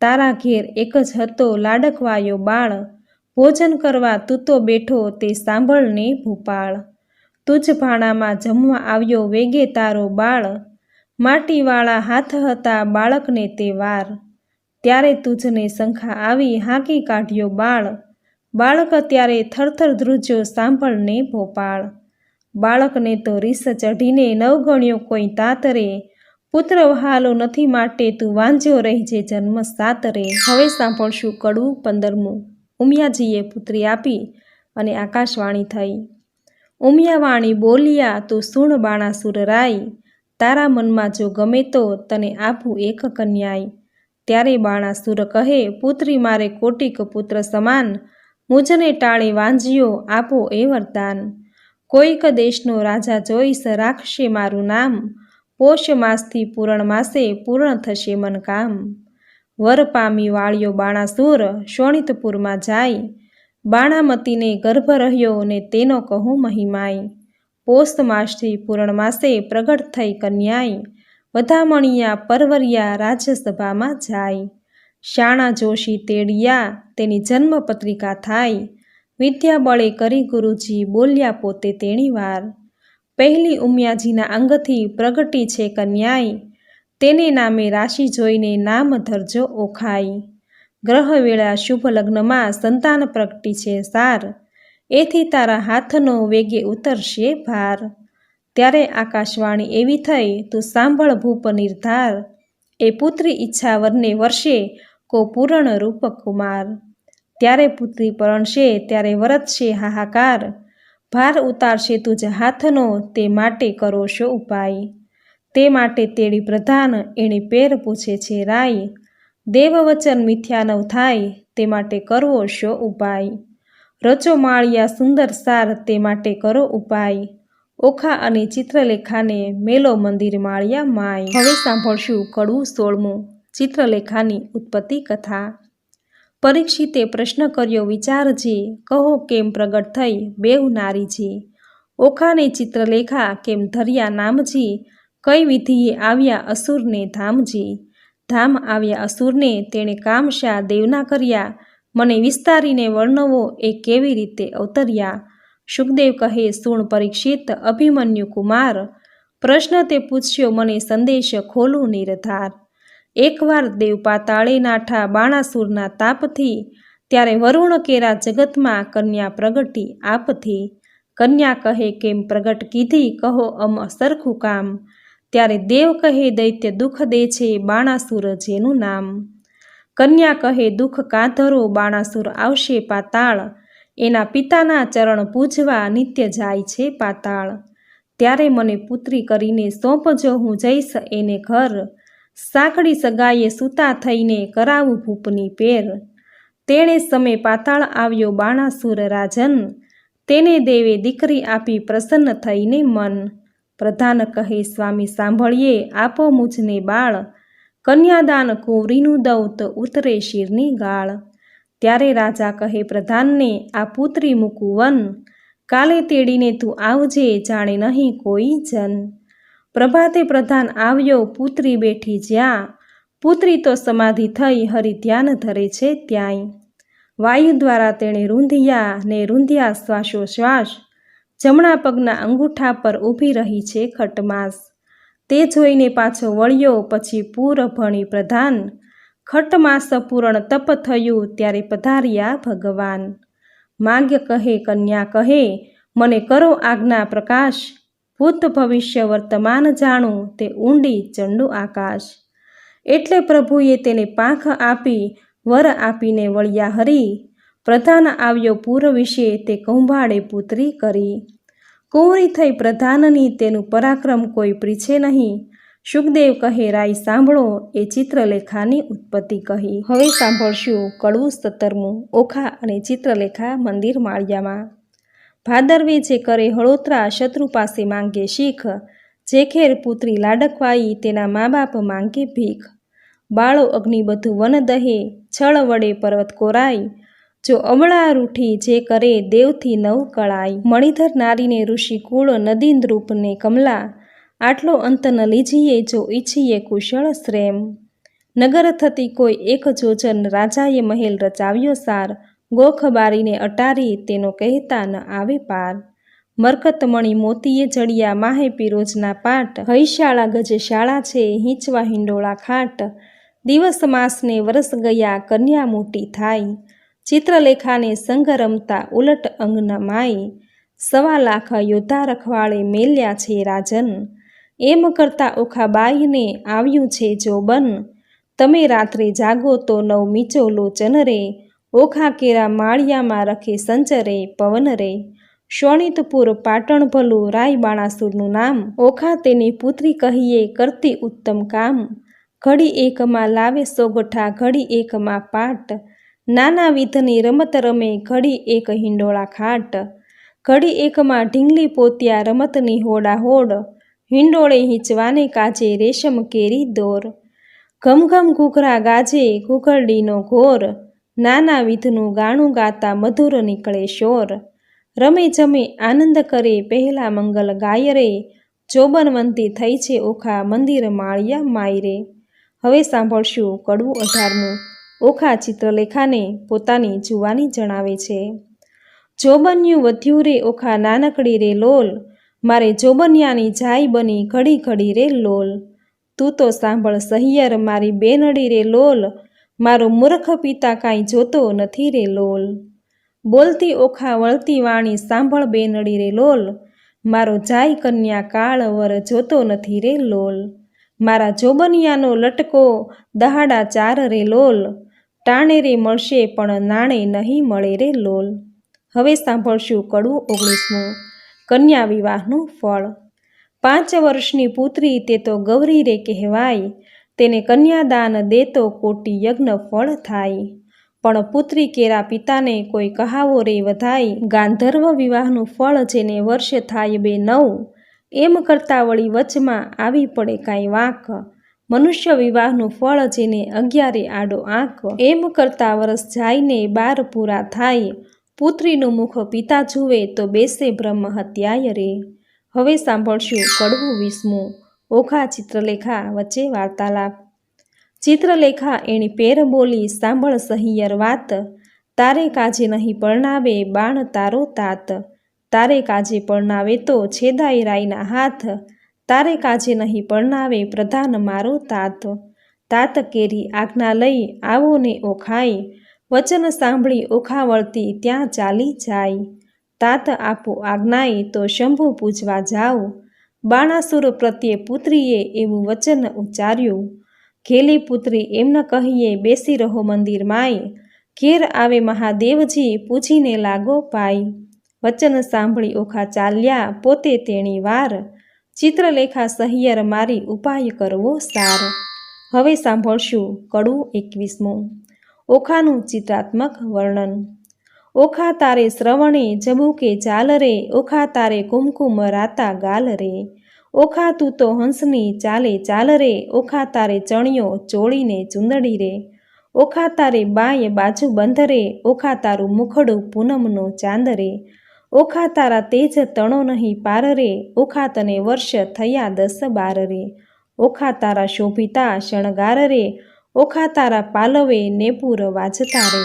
તારા ઘેર એક જ હતો લાડકવાયો બાળ, ભોજન કરવા તું તો બેઠો તે સાંભળને ભૂપાળ. તુજ ભાણામાં જમવા આવ્યો વેગે તારો બાળ, માટીવાળા હાથ હતા બાળકને તે વાર. ત્યારે તુજને શંખા આવી હાંકી કાઢ્યો બાળ, બાળક ત્યારે થરથર ધ્રુજ્યો સાંભળને ભોપાળ. બાળકને તો રીસ ચઢીને નવગણ્યો કોઈ તાતરે, પુત્ર વહાલો નથી માટે તું વાંઝ્યો રહેજે જન્મ સાતરે. હવે સાંભળશું કડવું 15મું. ઉમિયાજીએ પુત્રી આપી અને આકાશવાણી થઈ. ઉમિયાવાણી બોલ્યા તું સુણ બાણાસુર રાય, તારા મનમાં જો ગમે તો તને આપું એક કન્યાય. ત્યારે બાણાસુર કહે પુત્રી મારે કોટિક પુત્ર સમાન, મુજને ટાળે વાંઝ્યો આપો એ વરદાન. કોઈક દેશનો રાજા જોઈશ રાખશે મારું નામ, પોષ માસથી પૂરણ માસે પૂર્ણ થશે મન કામ. વર પામી વાળ્યો બાણાસુર શોણિતપુરમાં જાય, બાણામતીને ગર્ભ રહ્યો ને તેનો કહું મહિમાય. પોષ માસથી પૂરણ માસે પ્રગટ થઈ કન્યાય, વધામણિયા પરવરિયા રાજ્યસભામાં જાય. શાણા જોશી તેડિયા તેની જન્મ પત્રિકા થાય, વિદ્યા બળે કરી ગુરુજી બોલ્યા પોતે તેણી વાર. પહેલી ઉમિયાજીના અંગથી પ્રગટી છે કન્યાય, તેને નામે રાશિ જોઈને નામ ધરજો ઓખાય. ગ્રહ વેળા શુભ લગ્નમાં સંતાન પ્રગટી છે સાર, એથી તારા હાથનો વેગે ઉતરશે ભાર. ત્યારે આકાશવાણી એવી થઈ તું સાંભળ ભૂપ નિર્ધાર, એ પુત્રી ઈચ્છા વરને વર્ષે કો પૂરણ રૂપ કુમાર. ત્યારે પુત્રી પરણશે ત્યારે વરતશે હાહાકાર, ભાર ઉતારશે તુજ હાથનો તે માટે કરો શો ઉપાય. તે માટે તેડી પ્રધાન એણે પેર પૂછે છે રાય, દેવવચન મિથ્યા નવ થાય તે માટે કરવો શો ઉપાય. રચો માળિયા સુંદર સાર તે માટે કરો ઉપાય, ઓખા અને ચિત્રલેખાને મેલો મંદિર માળિયા માય. હવે સાંભળશું કડવું 16મું. ચિત્રલેખાની ઉત્પત્તિ કથા. પરીક્ષિતે પ્રશ્ન કર્યો વિચારજી, કહો કેમ પ્રગટ થઈ બેઉ નારીજી. ઓખાને ચિત્રલેખા કેમ ધર્યા નામજી, કઈ વિધિએ આવ્યા અસુરને ધામજી. ધામ આવ્યા અસુરને તેણે કામશા દેવના કર્યા, મને વિસ્તારીને વર્ણવો એ કેવી રીતે અવતર્યા. સુખદેવ કહે, સુણ પરીક્ષિત અભિમન્યુ કુમાર, પ્રશ્ન તે પૂછ્યો મને સંદેશ ખોલું નિરધાર. એકવાર દેવ પાતાળે નાઠા બાણાસુરના તાપથી, ત્યારે વરુણ કેરા જગતમાં કન્યા પ્રગટી આપથી. કન્યા કહે, કેમ પ્રગટ કીધી કહો અમ સરખું કામ. ત્યારે દેવ કહે, દૈત્ય દુઃખ દે છે બાણાસુર જેનું નામ. કન્યા કહે, દુઃખ કાંધરો બાણાસુર આવશે પાતાળ, એના પિતાના ચરણ પૂજવા નિત્ય જાય છે પાતાળ. ત્યારે મને પુત્રી કરીને સોંપજો, હું જઈશ એને ઘર, સાંકડી સગાઈએ સૂતા થઈને કરાવું ભૂપની પેર. તેણે સમય પાતાળ આવ્યો બાણાસુર રાજન, તેને દેવે દીકરી આપી પ્રસન્ન થઈને મન. પ્રધાન કહે, સ્વામી સાંભળીએ આપો મુझને બાળ, કન્યાદાન કુંવરીનું દઉં તો ઉતરે શિરની ગાળ. ત્યારે રાજા કહે પ્રધાનને, આ પુત્રી મૂકું વન, કાલે તેડીને તું આવજે જાણે નહીં કોઈ જન. પ્રભાતે પ્રધાન આવ્યો પુત્રી બેઠી જ્યાં, પુત્રી તો સમાધિ થઈ હરિ ધ્યાન ધરે છે ત્યાંય. વાયુ દ્વારા તેણે રૂંધિયા ને રૂંધ્યા શ્વાસોશ્વાસ, જમણા પગના અંગૂઠા પર ઊભી રહી છે ખટમાસ. તે જોઈને પાછો વળ્યો પછી પૂર ભણી પ્રધાન, ખટમાસ પૂરણ તપ થયું ત્યારે પધાર્યા ભગવાન. માગ્ય કહે કન્યા કહે, મને કરો આજ્ઞા પ્રકાશ, ભૂત ભવિષ્ય વર્તમાન જાણું તે ઊંડી ચંડુ આકાશ. એટલે પ્રભુએ તેને પાંખ આપી વર આપીને વળ્યા હરી, પ્રધાન આવ્યો પૂર વિશે તે કૌભાડે પુત્રી કરી. કુંવરી થઈ પ્રધાનની તેનું પરાક્રમ કોઈ પ્રીછે નહીં. સુખદેવ કહે, રાય સાંભળો એ ચિત્રલેખાની ઉત્પત્તિ કહી. હવે સાંભળશું કડવું 17મું. ઓખા અને ચિત્રલેખા મંદિર માળિયામાં. ભાદરવે જે કરે હળોતરા, શત્રુ પાસે માંગે શીખ, જે ખેર પુત્રી લાડકવાઈ તેના મા બાપ માંગે ભીખ. બાળો અગ્નિ બધું વન દહે, છળ વડે પર્વત કોરાય, જો અમળા રૂઠી જે કરે દેવથી નવ કળાય. મણિધર નારીને ઋષિ કુળ નદી દ્રુપને કમલા, આટલો અંત ન લીજીએ જો ઈચ્છીએ કુશળ શ્રેમ. નગર થતી કોઈ એક જોજન, રાજાએ મહેલ રચાવ્યો સાર, ગોખ બારીને અટારી તેનો કહેતા ન આવે પાર. મરકત મણી મોતીએ જડિયા, માહે પીરોજના પાટ, હૈશાળા ગજશાળા છે હીંચવા હિંડોળા ખાટ. દિવસ માસને વરસ ગયા કન્યા મોટી થાય, ચિત્રલેખાને સંગ રમતા ઉલટ અંગના માય. 1.25 લાખ યોદ્ધા રખવાળે મેલ્યા છે રાજન, એમ કરતા ઓખાબાઈને આવ્યું છે જોબન. તમે રાત્રે જાગો તો નવ મીચો લોચન રે, ઓખા કેરા માળિયામાં રખે સંચરે પવન રે. શોણિતપુર પાટણ ભલું રાય બાણાસુરનું નામ, ઓખા તેની પુત્રી કહીએ કરતી ઉત્તમ કામ. ઘડી એકમાં લાવે સોગઠા, ઘડી એકમાં પાટ, નાના વિધની રમત રમે ઘડી એક હિંડોળા ખાટ. ઘડી એકમાં ઢીંગલી પોત્યા રમતની હોડાહોડ, હિંડોળે હિંચવાને કાજે રેશમ કેરી દોર. ઘમઘમ ઘૂઘરા ગાજે ઘૂઘરડીનો ઘોર, નાના વિધનું ગાણું ગાતા મધુર નીકળે શોર. રમે જમે આનંદ કરે પહેલા મંગલ ગાય રે, ચોબનવંતી થઈ છે ઓખા મંદિર માળિયા માયરે. હવે સાંભળશું કડવું 18મું. ઓખા ચિત્રલેખાને પોતાની જુવાની જણાવે છે. જોબન્યું વધ્યું રે ઓખા નાનકડી રે લોલ, મારે જોબનિયાની જાય બની ઘડી ઘડી રે લોલ. તું તો સાંભળ સહિયર મારી બેનડી રે લોલ, મારો મૂર્ખ પિતા કાંઈ જોતો નથી રે લોલ. બોલતી ઓખા વળતી વાણી સાંભળ બેનડી રે લોલ, મારો જાય કન્યા કાળ વર જોતો નથી રે લોલ. મારા જોબનિયાનો લટકો દહાડા 4 રે લોલ, ટાણે રે મળશે પણ નાણે નહીં મળે રે લોલ. હવે સાંભળશું કડવું 19મું. કન્યા વિવાહનું ફળ. 5 વર્ષની પુત્રી તે તો ગૌરી રે કહેવાય, તેને કન્યાદાન દેતો કોટી યજ્ઞ ફળ થાય. પણ પુત્રી કેરા પિતાને કોઈ કહાવો રે વધાય, ગાંધર્વ વિવાહનું ફળ જેને વર્ષ થાય 2-9, એમ કરતાં વળી વચમાં આવી પડે કાંઈ વાંક. મનુષ્ય વિવાહનું ફળ જેને 11 આડો આંક, એમ કરતાં વરસ જાયને 12 પૂરા થાય, પુત્રીનું મુખ પિતા જુએ તો બેસે બ્રહ્મ હત્યાય રે. હવે સાંભળશું કડવું 20મું. ઓખા ચિત્રલેખા વચ્ચે વાર્તાલાપ. ચિત્રલેખા એની પેર બોલી સાંભળ સહિયર વાત, તારે કાજે નહીં પરણાવે બાણ તારો તાત. તારે કાજે પરણાવે તો છેદાય રાયના હાથ, તારે કાજે નહીં પરણાવે પ્રધાન મારો તાત. તાત કેરી આજ્ઞા લઈ આવો ને ઓખાય, વચન સાંભળી ઓખા વળતી ત્યાં ચાલી જાય. તાત આપો આજ્ઞાએ તો શંભુ પૂજવા જાઓ, બાણાસુર પ્રત્યે પુત્રીએ એવું વચન ઉચ્ચાર્યું. ઘેલી પુત્રી એમ ન કહીએ બેસી રહો મંદિર માય, ઘેર આવે મહાદેવજી પૂજીને લાગો પાય. વચન સાંભળી ઓખા ચાલ્યા પોતે તેણી વાર, ચિત્રલેખા સહિયર મારી ઉપાય કરવો સાર. હવે સાંભળશું કડવું 21મું. ઓખાનું ચિત્રાત્મક વર્ણન. ઓખા તારે શ્રવણે જબુકે ચાલ રે, ઓખા તારે કુમકુમ રાતા ગાલ રે. ઓખા તું તો હંસની ચાલે ચાલ રે, ઓખા તારે ચણિયો ચોળીને ચુંદડી રે. ઓખા તારે બાય બાજુ બંધ રે, ઓખા તારું મુખડું પૂનમનો ચાંદ રે. ઓખા તારા તેજ તણો નહીં પાર રે, ઓખા તને વર્ષ થયા 10-12 રે. ઓખા તારા શોભિતા શણગાર રે, ઓખા તારા પાલવે નેપુર વાજતા રે.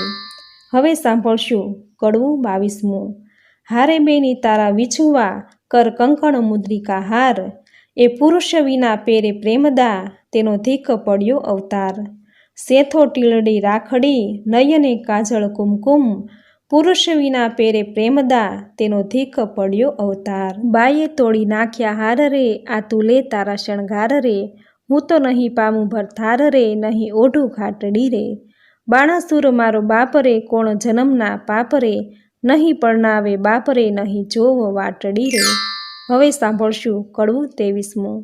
હવે સાંભળશું કડવું 22મું. હારે બેની તારા વિછુવા કર કંકણ મુદ્રિકા હાર, એ પુરુષ વિના પેરે પ્રેમદા તેનો ધીક પડ્યો અવતાર. સેથો ટીલડી રાખડી નયને કાજળ કુમકુમ, પુરુષ વિના પેરે પ્રેમદા તેનો ધીક પડ્યો અવતાર. બાએ તોડી નાખ્યા હાર રે, આ તું લે તારા શણગાર રે. હું તો નહીં પામું ભરથાર રે, નહીં ઓઢું ખાટડી રે. બાણાસુર મારો બાપ રે, કોણ જન્મના પાપ રે. નહીં પરણાવે બાપ રે, નહીં જોવો વાટડી રે. હવે સાંભળશું કડવું 23મું.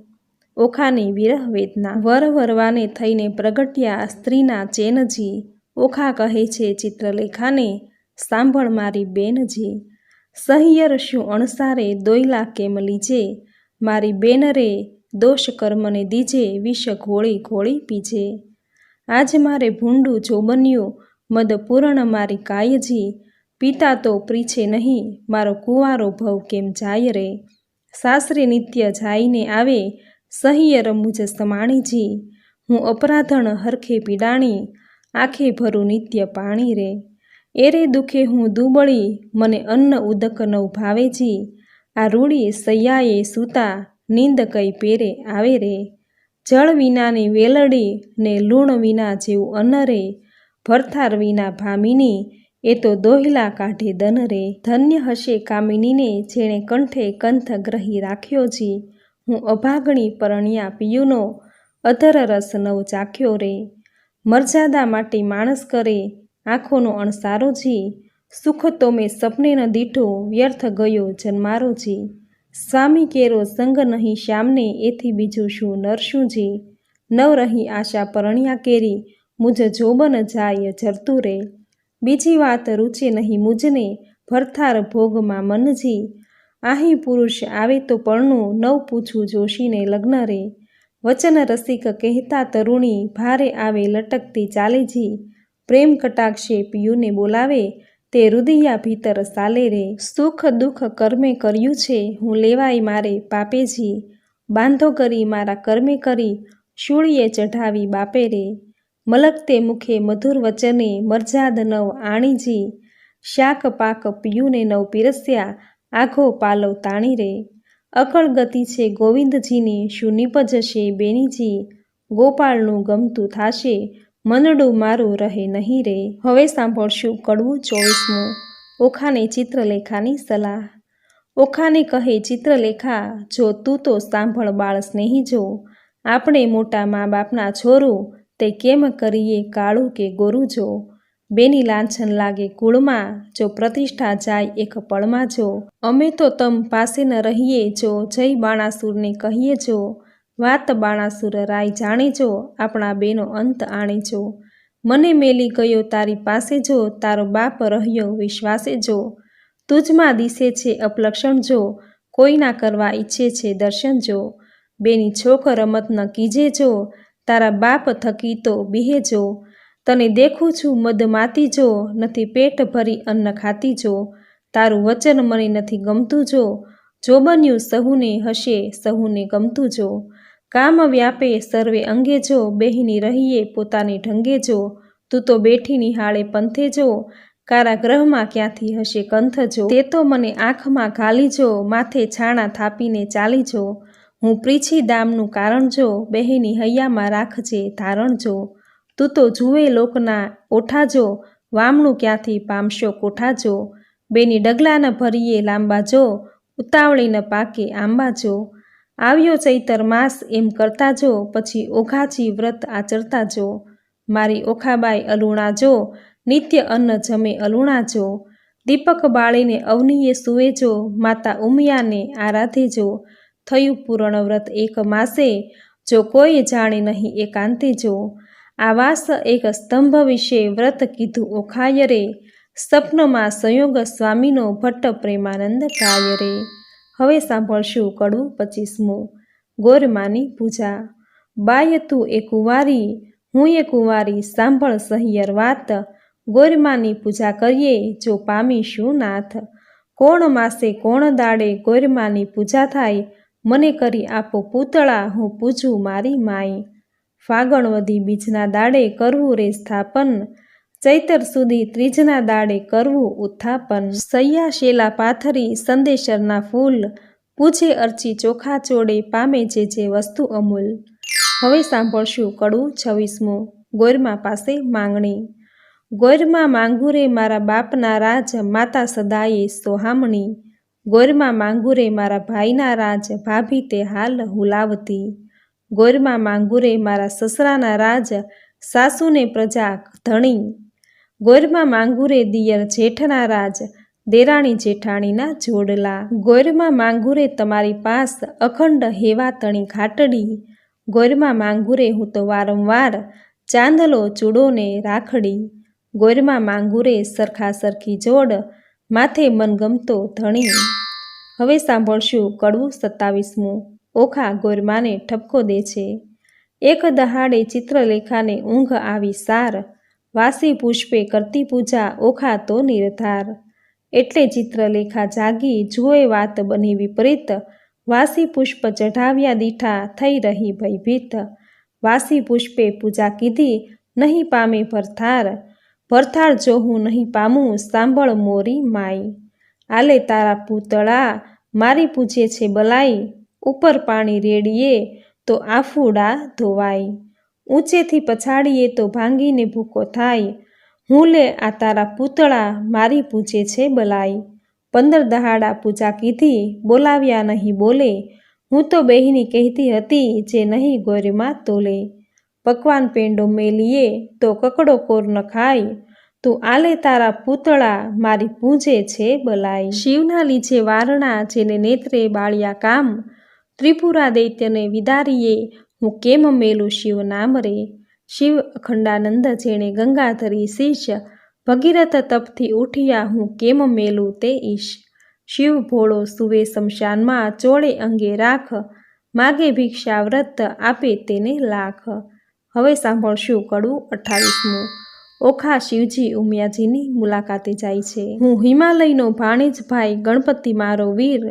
ઓખાની વિરહ વેદના. વર વરવાને થઈને પ્રગટ્યા સ્ત્રીના ચેનજી, ઓખા કહે છે ચિત્રલેખાને સાંભળ મારી બેનજી. સહિયર શું અણસારે દોયલા કેમ લીજે, મારી બેન રે દોષ કર્મને દીજે, વિષ ઘોળી ઘોળી પીજે. આજ મારે ભૂંડું જો બન્યું મદ પૂરણ મારી કાયજી, પિતા તો પ્રીછે નહીં મારો કુંવારો ભવ કેમ જાય રે. સાસરે નિત્ય જાઈને આવે સહિયર મુજ સમાણીજી, હું અપરાધણ હરખે પીડાણી આંખે ભરું નિત્ય પાણી રે. એરે દુખે હું દુબળી મને અન્ન ઉદક નવ ભાવેજી, આ રૂડી સૈયાએ સૂતા નીંદ કઈ પેરે આવે રે. જળ વિનાની વેલડી ને લૂણ વિના જેવું અન્ન રે, ભરથાર વિના ભામિની એ તો દોહલા કાઢે દન રે. ધન્ય હશે કામિનીને જેણે કંઠે કંથ ગ્રહી રાખ્યો જી, હું અભાગણી પરણ્યા પિયુનો અધર રસ નવ ચાખ્યો રે. મર્યાદા માટે માણસ કરે આંખોનો અણસારો જી, સુખ તો મેં સપને ન દીઠો વ્યર્થ ગયો જન્મારો જી. સ્વામી કેરો સંગ નહીં શ્યામને એથી બીજું શું નરશું જી, નવ રહી આશા પરણ્યા કેરી મુજ જોબન જાય જરતું રે. બીજી વાત રૂચે નહીં મુજને ભરથાર ભોગમાં મનજી, આહી પુરુષ આવે તો પરણું નવ પૂછું જોશીને લગ્ન રે. વચન રસિક કહેતા તરુણી ભારે આવે લટકતી ચાલેજી, પ્રેમ કટાક્ષે પિયુને બોલાવે તે રુદિયા ભીતર સાલે રે. સુખ દુઃખ કર્મે કર્યું છે હું લેવાય મારે પાપેજી, બાંધો કરી મારા કર્મે કરી શૂળીએ ચઢાવી બાપે રે. મલકતે મુખે મધુર વચને મરજાદ નવ આણીજી, શાક પાક પિયુને નવ પીરસ્યા આઘો પાલવ તાણી રે. અકળ ગતિ છે ગોવિંદજીની શું નિપજશે બેનીજી, ગોપાળનું ગમતું થાશે મનડું મારું રહે નહીં રે. હવે સાંભળશું કડવું 24મું. ઓખાને ચિત્રલેખાની સલાહ. ઓખાને કહે ચિત્રલેખા, જો તું તો સાંભળ બાળ સ્નેહી જો, આપણે મોટા મા બાપના છોરું તે કેમ કરીએ કાળું કે ગોરું જો. બેની લાંછન લાગે કુળમાં જો પ્રતિષ્ઠા જાય એક પળમાં જો, અમે તો તમ પાસે ન રહીએ જો જય બાણાસુરને કહીએ જો. વાત બાણાસુર રાય જાણે જો આપણા બેનો અંત આણે જો. મને મેલી ગયો તારી પાસે જો તારો બાપ રહ્યો વિશ્વાસે જો. તુજમાં દિશે છે અપલક્ષણ જો કોઈના કરવા ઈચ્છે છે દર્શન જો. બેની છોક રમત ન કીજે જો તારા બાપ થકી તો બીહે જો. તને દેખું છું મદ માતી જો નથી પેટ ભરી અન્ન ખાતી જો. તારું વચન મને નથી ગમતું જો, જો બન્યું સહુને હશે સહુને ગમતું જો. કામ વ્યાપે સર્વે અંગે જો બેહીની રહીએ પોતાને ઢંગે જો. તું તો બેઠી નિહાળે પંથે જો કારાગ્રહમાં ક્યાંથી હશે કંથજો, તે તો મને આંખમાં ઘાલીજો, માથે છાણા થાપીને ચાલીજો, હું પ્રીછી દામનું કારણજો, બહેની હૈયામાં રાખજે ધારણજો, તું તો જુએ લોકના ઓઠાજો, વામણું ક્યાંથી પામશો કોઠાજો, બેની ડગલા ન ભરીએ લાંબાજો, ઉતાવળી ન પાકે આંબાજો, આવ્યો ચૈતર માસ એમ કરતાજો, પછી ઓઘાજી વ્રત આચરતાજો, મારી ઓખાબાઈ અલુણાજો, નિત્ય અન્ન જમે અલુણાજો, દીપક બાળીને અવનીએ સુવેજો, માતા ઉમિયાને આરાધેજો, થયું પૂરણ વ્રત એક માસે, જો કોઈ જાણે નહીં એકાંતેજો, આવાસ એક સ્તંભ વિશે વ્રત કીધું ઓખાયરે, સ્વપ્નમાં સંયોગ સ્વામીનો ભટ્ટ પ્રેમાનંદ કાયરે। હવે સાંભળશું કડવું 25મું। ગોરમાની પૂજા। બાય તું એ કુંવારી, હું એ કુંવારી, સાંભળ સહિયર વાત, ગોરમાની પૂજા કરીએ જો પામીશું નાથ, કોણ માસે કોણ દાડે ગોરમાની પૂજા થાય, મને કરી આપો પૂતળા, હું પૂજું મારી માય, ફાગણ વધી બીજના દાડે કરવું રે સ્થાપન, ચૈતર સુધી ત્રીજના દાડે કરવું ઉત્થાપન, સૈયા શેલા પાથરી સંદેશરના ફૂલ, પૂજે અર્ચી ચોખા ચોડે પામે જે વસ્તુ અમૂલ। હવે સાંભળશું કડવું 26મું। ગોરમા પાસે માંગણી। ગોરમા માંગુ રે મારા બાપના રાજ, માતા સદાયે સોહામણી, ગોરમા માંગુ રે મારા ભાઈના રાજ, ભાભી તે હાલ હુલાવતી, ગોરમા માંગુ રે મારા સસરાના રાજ, સાસુને પ્રજા ધણી, ગોરમા માંગુ રે દિયર જેઠના રાજ, દેરાણી જેઠાણીના જોડલા, ગોરમા માંગુ રે તમારી પાસ, અખંડ હેવા તણી ઘાટડી, ગોરમા માંગુ રે હું તો વારંવાર, ચાંદલો ચૂડોને રાખડી, ગોરમા માંગુ રે સરખા સરખી જોડ, માથે મનગમતો ધણી। હવે સાંભળશું કડવું 27મું। ઓખા ગોરમાને ઠપકો દે છે। એક દહાડે ચિત્રલેખાને ઊંઘ આવી સાર, વાસી પુષ્પે કરતી પૂજા ઓખા તો નિર્ધાર, એટલે ચિત્રલેખા જાગી જુએ વાત બની વિપરીત, વાસી પુષ્પ ચઢાવ્યા દીઠા થઈ રહી ભયભીત, વાસી પુષ્પે પૂજા કીધી નહીં પામે ભરથાર, ભરથાર જો હું નહીં પામું સાંભળ મોરી માઈ, આલે તારા પૂતળા મારી પૂજે છે બલાઈ, ઉપર પાણી રેડીએ તો આફુડા ધોવાય, ઊંચેથી પછાડીએ તો ભાંગીને ભૂકો થાય, હું લે આ તારા પૂતળા મારી પૂજે છે બલાઈ, 15 દહાડા પૂજા કીધી બોલાવ્યા નહીં બોલે, હું તો બહેની કહેતી હતી જે નહીં ગોરમા તોલે, પકવાન પેંડો મેલીએ તો કકડો કોર ન ખાય, તું આલે તારા પૂતળા મારી પૂજે છે બલાઈ। શિવના લીજે વારણા જેને નેત્રે બાળ્યા કામ, ત્રિપુરા દૈત્યને વિદારીએ હું કેમ મેલું શિવ નામ રે, શિવ અખંડાનંદ જેણે ગંગાધરી શીશ, ભગીરથ તપથી ઉઠ્યા હું કેમ મેલું તે ઈશ, શિવ ભોળો સુવે શમશાનમાં ચોળે અંગે રાખ, માગે ભિક્ષા વ્રત આપે તેને લાખ। હવે સાંભળશું કડવું 28મું। ઓખા શિવજી ઉમિયાજીની મુલાકાતે જાય છે। હું હિમાલયનો ભાણેજ ભાઈ ગણપતિ મારો વીર,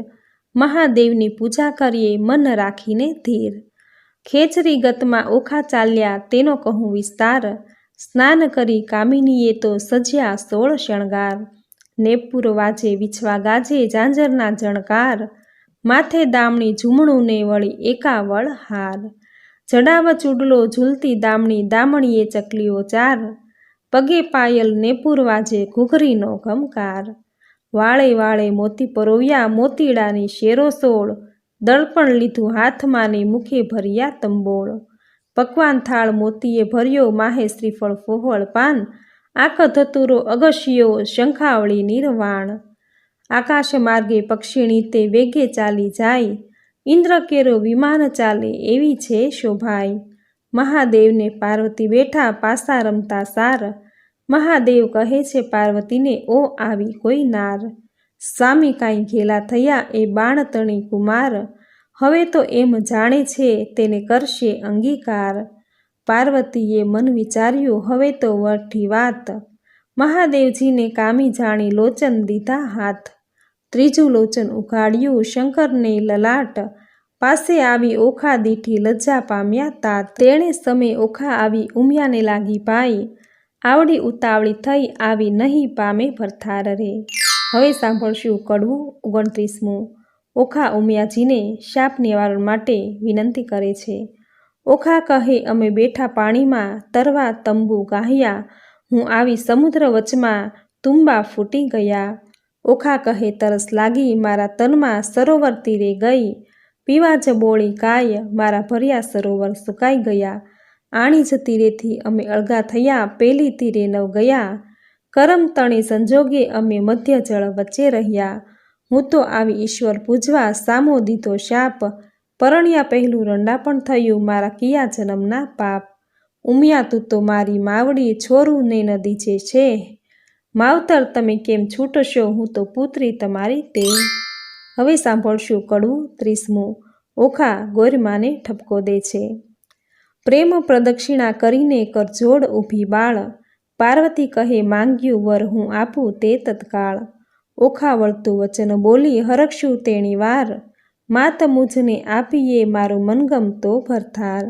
મહાદેવની પૂજા કરીએ મન રાખીને ધીર, ખેચરી ગતમાં ઓખા ચાલ્યા તેનો કહું વિસ્તાર, સ્નાન કરી કામિનીએ તો સજ્યા 16 શણગાર, નેપુર વાજે વિછવા ગાજે ઝાંઝરના જણકાર, માથે દામણી ઝૂમણું ને વળી એકાવળ હાર, જડાવ ચૂડલો ઝૂલતી દામણી દામણીએ ચકલીઓ 4, પગે પાયલ નેપુર વાજે ઘૂઘરીનો ઘમકાર, વાળે વાળે મોતી પરોવ્યા મોતીડાની શેરો 16, દળપણ લીધું હાથમાં ને મુખે ભર્યા તંબોળ, પકવાન થાળ મોતીએ ભર્યો માહે શ્રીફળ ફોહળ પાન, આંખ ધતુરો અગશિયો શંખાવળી નિર્વાણ, આકાશ માર્ગે પક્ષીણી તે વેગે ચાલી જાય, ઇન્દ્ર કેરો વિમાન ચાલે એવી છે શોભાઈ, મહાદેવને પાર્વતી બેઠા પાસા રમતા સાર, મહાદેવ કહે છે પાર્વતીને ઓ આવી કોઈ નાર, સ્વામી કાંઈ ઘેલા થયા એ બાણ તણી કુમાર, હવે તો એમ જાણે છે તેને કરશે અંગીકાર, પાર્વતીએ મન વિચાર્યું હવે તો વઠી વાત, મહાદેવજીને કામી જાણી લોચન દીધા હાથ, ત્રીજું લોચન ઉઘાડ્યું શંકરને લલાટ, પાસે આવી ઓખા દીઠી લજ્જા પામ્યા તાત, તેણે સમે ઓખા આવી ઉમિયાને લાગી પાઈ, આવડી ઉતાવળી થઈ આવી નહીં પામે ભરથાર રે। હવે સાંભળશું કડવું 29મું। ઓખા ઉમિયાજીને શાપ નિવારણ માટે વિનંતી કરે છે। ઓખા કહે, અમે બેઠા પાણીમાં તરવા તંબુ ગાહ્યા, હું આવી સમુદ્ર વચમાં તુંબા ફૂટી ગયા। ઓખા કહે, તરસ લાગી મારા તનમાં સરોવર તીરે ગઈ, પીવા જ બોળી કાય મારા ભર્યા સરોવર સુકાઈ ગયા। આણી જ તીરેથી અમે અળગા થયા, પેલી તીરે નવ ગયા, કરમ તણી સંજોગે અમે મધ્ય જળ વચ્ચે રહ્યા। હું તો આવી ઈશ્વર પૂજવા સામો દીધો શાપ, પરણ્યા પહેલું રંડાપણ થયું મારા કિયા જન્મના પાપ। ઉમિયા તું તો મારી માવડી, છોરું ને નદી જે છે, માવતર તમે કેમ છૂટશો, હું તો પુત્રી તમારી તે। હવે સાંભળશું કડવું 30મું। ઓખા ગોરમાને ઠપકો દે છે। પ્રેમ પ્રદક્ષિણા કરીને કરજોડ ઊભી બાળ, પાર્વતી કહે માંગ્યું વર હું આપું તે તત્કાળ। ઓખા વળતું વચન બોલી હરખશું તેણી વાર, માત મુજને આપીએ મારું મનગમ તો ભરથાર।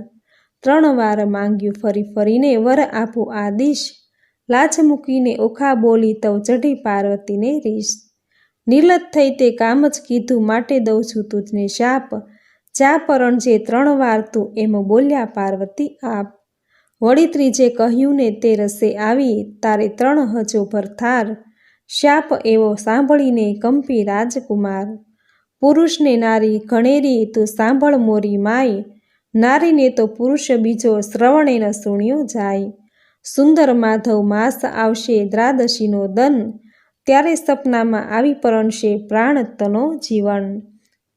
3 વાર માંગ્યું ફરી ફરીને વર આપું આદિશ, લાજ મૂકીને ઓખા બોલી તવ ચઢી પાર્વતીને રીસ। નિર્લજ થઈ તે કામ જ કીધું માટે દઉં છું તુજને શાપ, જા પરણજે 3 વાર તું એમ બોલ્યા પાર્વતી આપ। વળી ત્રીજે કહ્યું ને તે રસે આવી, તારે 3 હજો ભરથાર, શાપ એવો સાંભળીને કંપી રાજકુમાર। પુરુષને નારી ઘણેરી તું સાંભળ મોરી માય, નારીને તો પુરુષ બીજો શ્રવણે ન સુણ્યો જાય। સુંદર માધવ માસ આવશે દ્વાદશીનો દન, ત્યારે સપનામાં આવી પરણશે પ્રાણ તનો જીવન।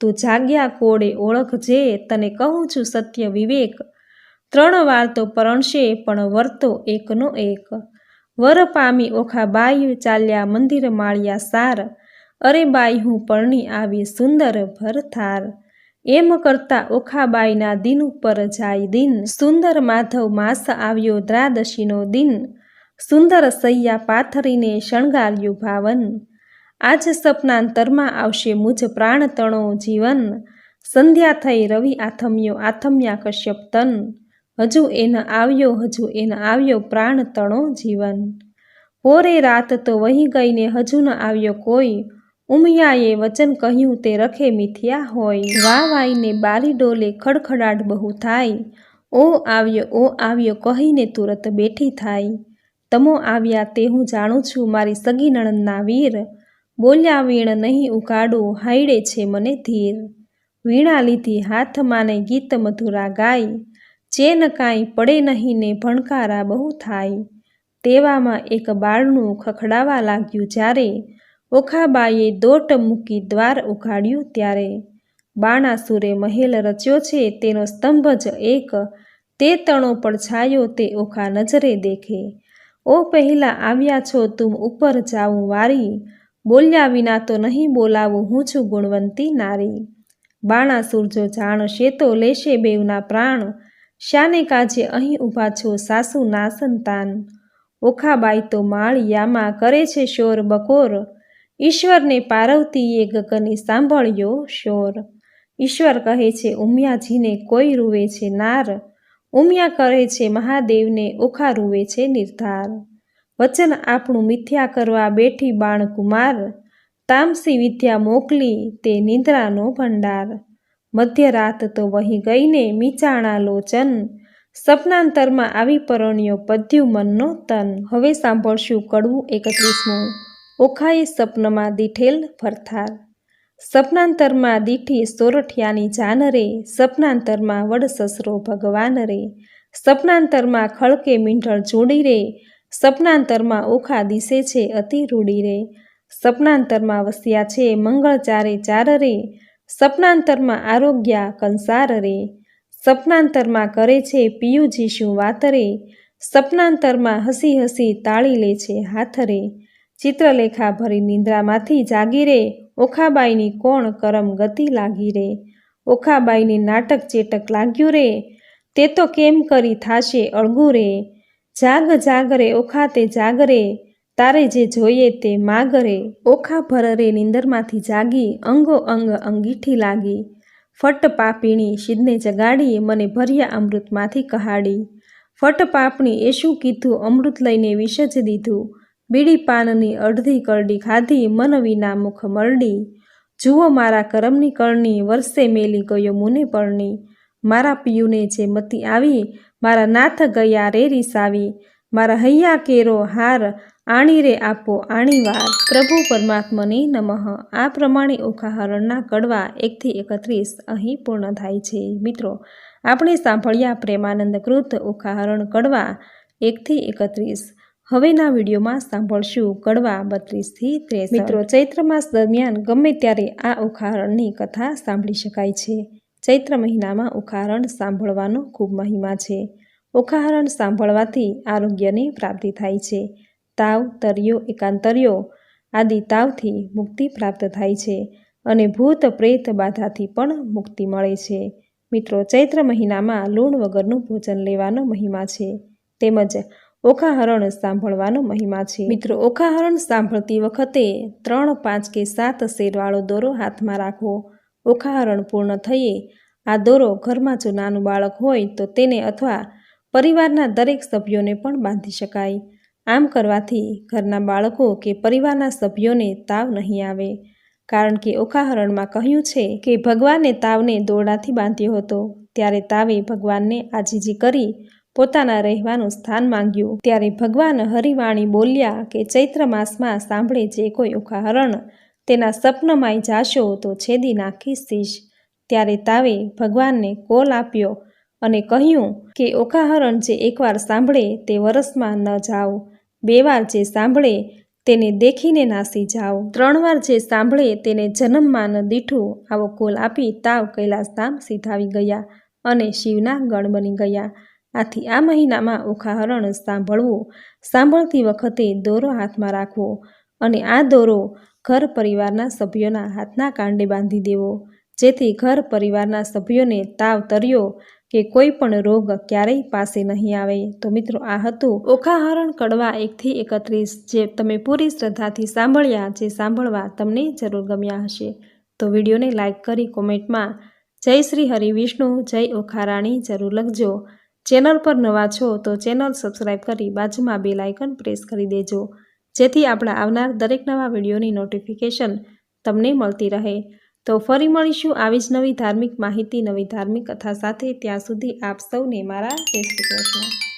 તું જાગ્યા કોળે ઓળખજે તને કહું છું સત્ય વિવેક, 3 વાર તો પરણશે પણ વર તો એકનો એક। વર પામી ઓખા બાઈ ચાલ્યા મંદિર માળિયા સાર, અરે બાઈ હું પરણી આવી સુંદર ભરથાર। એમ કરતા ઓખાબાઈના દિન ઉપર જાય દિન, સુંદર માધવ માસ આવ્યો દ્વાદશીનો દિન, સુંદર સૈયા પાથરીને શણગાર્યું ભાવન। આજ સપનાંતરમાં આવશે મુજ પ્રાણ તણો જીવન, સંધ્યા થઈ રવિ આથમ્યો આથમ્યા કશ્યપ તન, હજુ એન આવ્યો પ્રાણ તણો જીવન। પોરે રાત તો વહી ગઈને હજુ ન આવ્યો કોઈ, ઉમિયાએ વચન કહ્યું તે રખે મિથ્યા હોય। વાવાઈને બારી ડોલે ખડખડાટ બહુ થાય, ઓ આવ્યો કહીને તુરત બેઠી થાય। તમો આવ્યા તે હું જાણું છું મારી સગી નણંદના વીર, બોલ્યા વીણ નહીં ઉકાડું હાયડે છે મને ધીર। વીણા લીધી હાથમાં ને ગીત મધુરા ગાય, ચેન કાંઈ પડે નહીં ને ભણકારા બહુ થાય। તેવામાં એક બારણું ખખડાવા લાગ્યું જ્યારે, ઓખાબાઈએ દોટ મૂકી દ્વાર ઉઘાડ્યું ત્યારે। બાણાસુરે મહેલ રચ્યો છે તેનો સ્તંભ જ એક, તે તણો પડછાયો તે ઓખા નજરે દેખે। ઓ પહેલા આવ્યા છો તુમ ઉપર જાઉં વારી, બોલ્યા વિના તો નહીં બોલાવું હું છું ગુણવંતી નારી। બાણાસુર જો જાણશે તો લેશે બેવના પ્રાણ, શાને કાજે અહીં ઊભા છો સાસુ ના સંતાન। ઓખાબાઈ તો માળિયામાં કરે છે શોર બકોર, ઈશ્વરને પાર્વતીએ ગગને સાંભળ્યો શોર। ઈશ્વર કહે છે ઉમિયાજીને કોઈ રૂવે છે નાર, ઉમિયા કરે છે મહાદેવને ઓખા રૂવે છે નિર્ધાર। વચન આપણું મિથ્યા કરવા બેઠી બાણકુમાર, તામસી વિદ્યા મોકલી તે નિંદ્રાનો ભંડાર। મધ્યરાત તો વહી ગઈને મીચાણા લોચન, સપનાંતરમાં આવી પરણ્યો પદ્યું મનનો તન। હવે સાંભળશું કડવું 31મું। ઓખાએ સપનમાં દીઠેલ ભરથાર। સપનાંતરમાં દીઠી સોરઠિયાની જાન રે, સપનાંતરમાં વડ સસરો ભગવાન રે, સપનાંતરમાં ખળકે મીંઢળ જોડી રે, સપનાંતરમાં ઓખા દિશે છે અતિ રૂડી રે, સપનાંતરમાં વસ્યા છે મંગળ ચારે ચાર રે, સપનાંતરમાં આરોગ્યા કંસાર રે, સપનાંતરમાં કરે છે પિયુજી શું વાત રે, સપનાંતરમાં હસી હસી તાળી લે છે હાથ રે। ચિત્રલેખા ભરી નિંદ્રામાંથી જાગી રે, ઓખાબાઈની કોણ કરમ ગતિ લાગી રે, ઓખાબાઈને નાટક ચેટક લાગ્યું રે, તે તો કેમ કરી થાશે અળગું રે। જાગ જાગ રે ઓખા તે જાગ રે, તારે જે જોઈએ તે માગ રે। ઓખા ભર રે નિંદરમાંથી જાગી, અંગો અંગ અંગીઠી લાગી, ફટ પાપીણી શીદને જગાડી, મને ભર્યા અમૃતમાંથી કહાડી। ફટ પાપણી એ શું કીધું, અમૃત લઈને વિષ જ દીધું, બીડી પાનની અડધી કરડી ખાધી, મન વિના મુખ મરડી, જુઓ મારા કરમની કરણી, વર્ષે મેલી ગયો મુને પરણી, મારા પિયુને જે મતી આવી, મારા નાથ ગયા રે રીસાવી, મારા હૈયા કેરો હાર, આણી રે આપો આણીવાર, પ્રભુ પરમાત્મને નમઃ. આ પ્રમાણે ઓખાહરણના કડવા 1 થી 31 અહીં પૂર્ણ થાય છે. મિત્રો, આપણે સાંભળ્યા પ્રેમાનંદ કૃત ઓખાહરણ કડવા 1 થી 31. હવેના વિડીયોમાં સાંભળશું કડવા 32 થી 63. મિત્રો, ચૈત્ર માસ દરમિયાન ગમે ત્યારે આ ઓખાહરણની કથા સાંભળી શકાય છે. ચૈત્ર મહિનામાં ઓખાહરણ સાંભળવાનો ખૂબ મહિમા છે. ઓખાહરણ સાંભળવાથી આરોગ્યની પ્રાપ્તિ થાય છે. તાવ, તરિયો, એકાંતરિયો આદિ તાવથી મુક્તિ પ્રાપ્ત થાય છે અને ભૂત પ્રેત બાધાથી પણ મુક્તિ મળે છે. મિત્રો, ચૈત્ર મહિનામાં લૂણ વગરનું ભોજન લેવાનો મહિમા છે, તેમજ ઓખાહરણ સાંભળવાનો મહિમા છે. મિત્રો, ઓખાહરણ સાંભળતી વખતે 3, 5 કે 7 શેરવાળો દોરો હાથમાં રાખવો. ઓખાહરણ પૂર્ણ થઈએ આ દોરો ઘરમાં જો નાનું બાળક હોય તો તેને અથવા પરિવારના દરેક સભ્યોને પણ બાંધી શકાય. આમ કરવાથી ઘરના બાળકો કે પરિવારના સભ્યોને તાવ નહીં આવે, કારણ કે ઓખાહરણમાં કહ્યું છે કે ભગવાને તાવને દોરડાથી બાંધ્યો હતો. ત્યારે તાવે ભગવાનને આજીજી કરી પોતાના રહેવાનું સ્થાન માંગ્યું. ત્યારે ભગવાન હરિવાણી બોલ્યા કે ચૈત્ર માસમાં સાંભળે જે કોઈ ઓખાહરણ તેના સપનમાંય જાશો તો છેદી નાખીશ શીશ. ત્યારે તાવે ભગવાનને કોલ આપ્યો અને કહ્યું કે ઓખાહરણ જે એકવાર સાંભળે તે વરસમાં ન જાઓ, 2 વાર જે સાંભળે તેને દેખીને નાસી જાઓ, 3 વાર જે સાંભળે તેને જન્મમાં ન દીઠું. આવો કોલ આપી તાવ કૈલાસધામ સીધાવી ગયા અને શિવના ગણ બની ગયા. આથી આ મહિનામાં ઓખાહરણ સાંભળવું. સાંભળતી વખતે દોરો હાથમાં રાખવો અને આ દોરો ઘર પરિવારના સભ્યોના હાથના કાંડે બાંધી દેવો, જેથી ઘર પરિવારના સભ્યોને તાવ, તરિયો કે કોઈ પણ રોગ ક્યારેય પાસે નહીં આવે. તો મિત્રો, આ હતું ઓખાહરણ કડવા 1 થી 31, જે તમે પૂરી શ્રદ્ધાથી સાંભળ્યા. જે સાંભળવા તમને જરૂર ગમ્યા હશે તો વિડીયોને લાઇક કરી કોમેન્ટમાં જય શ્રી હરિવિષ્ણુ, જય ઓખારાણી જરૂર લખજો. ચેનલ પર નવા છો તો ચેનલ સબસ્ક્રાઈબ કરી બાજુમાં બેલ આઇકન પ્રેસ કરી દેજો, જેથી આપણા આવનાર દરેક નવા વિડીયોની નોટિફિકેશન તમને મળતી રહે. તો ફરી મળીશું આવી જ નવી ધાર્મિક માહિતી, નવી ધાર્મિક કથા સાથે. ત્યાં સુધી આપ સૌને મારા જય શ્રી કૃષ્ણ.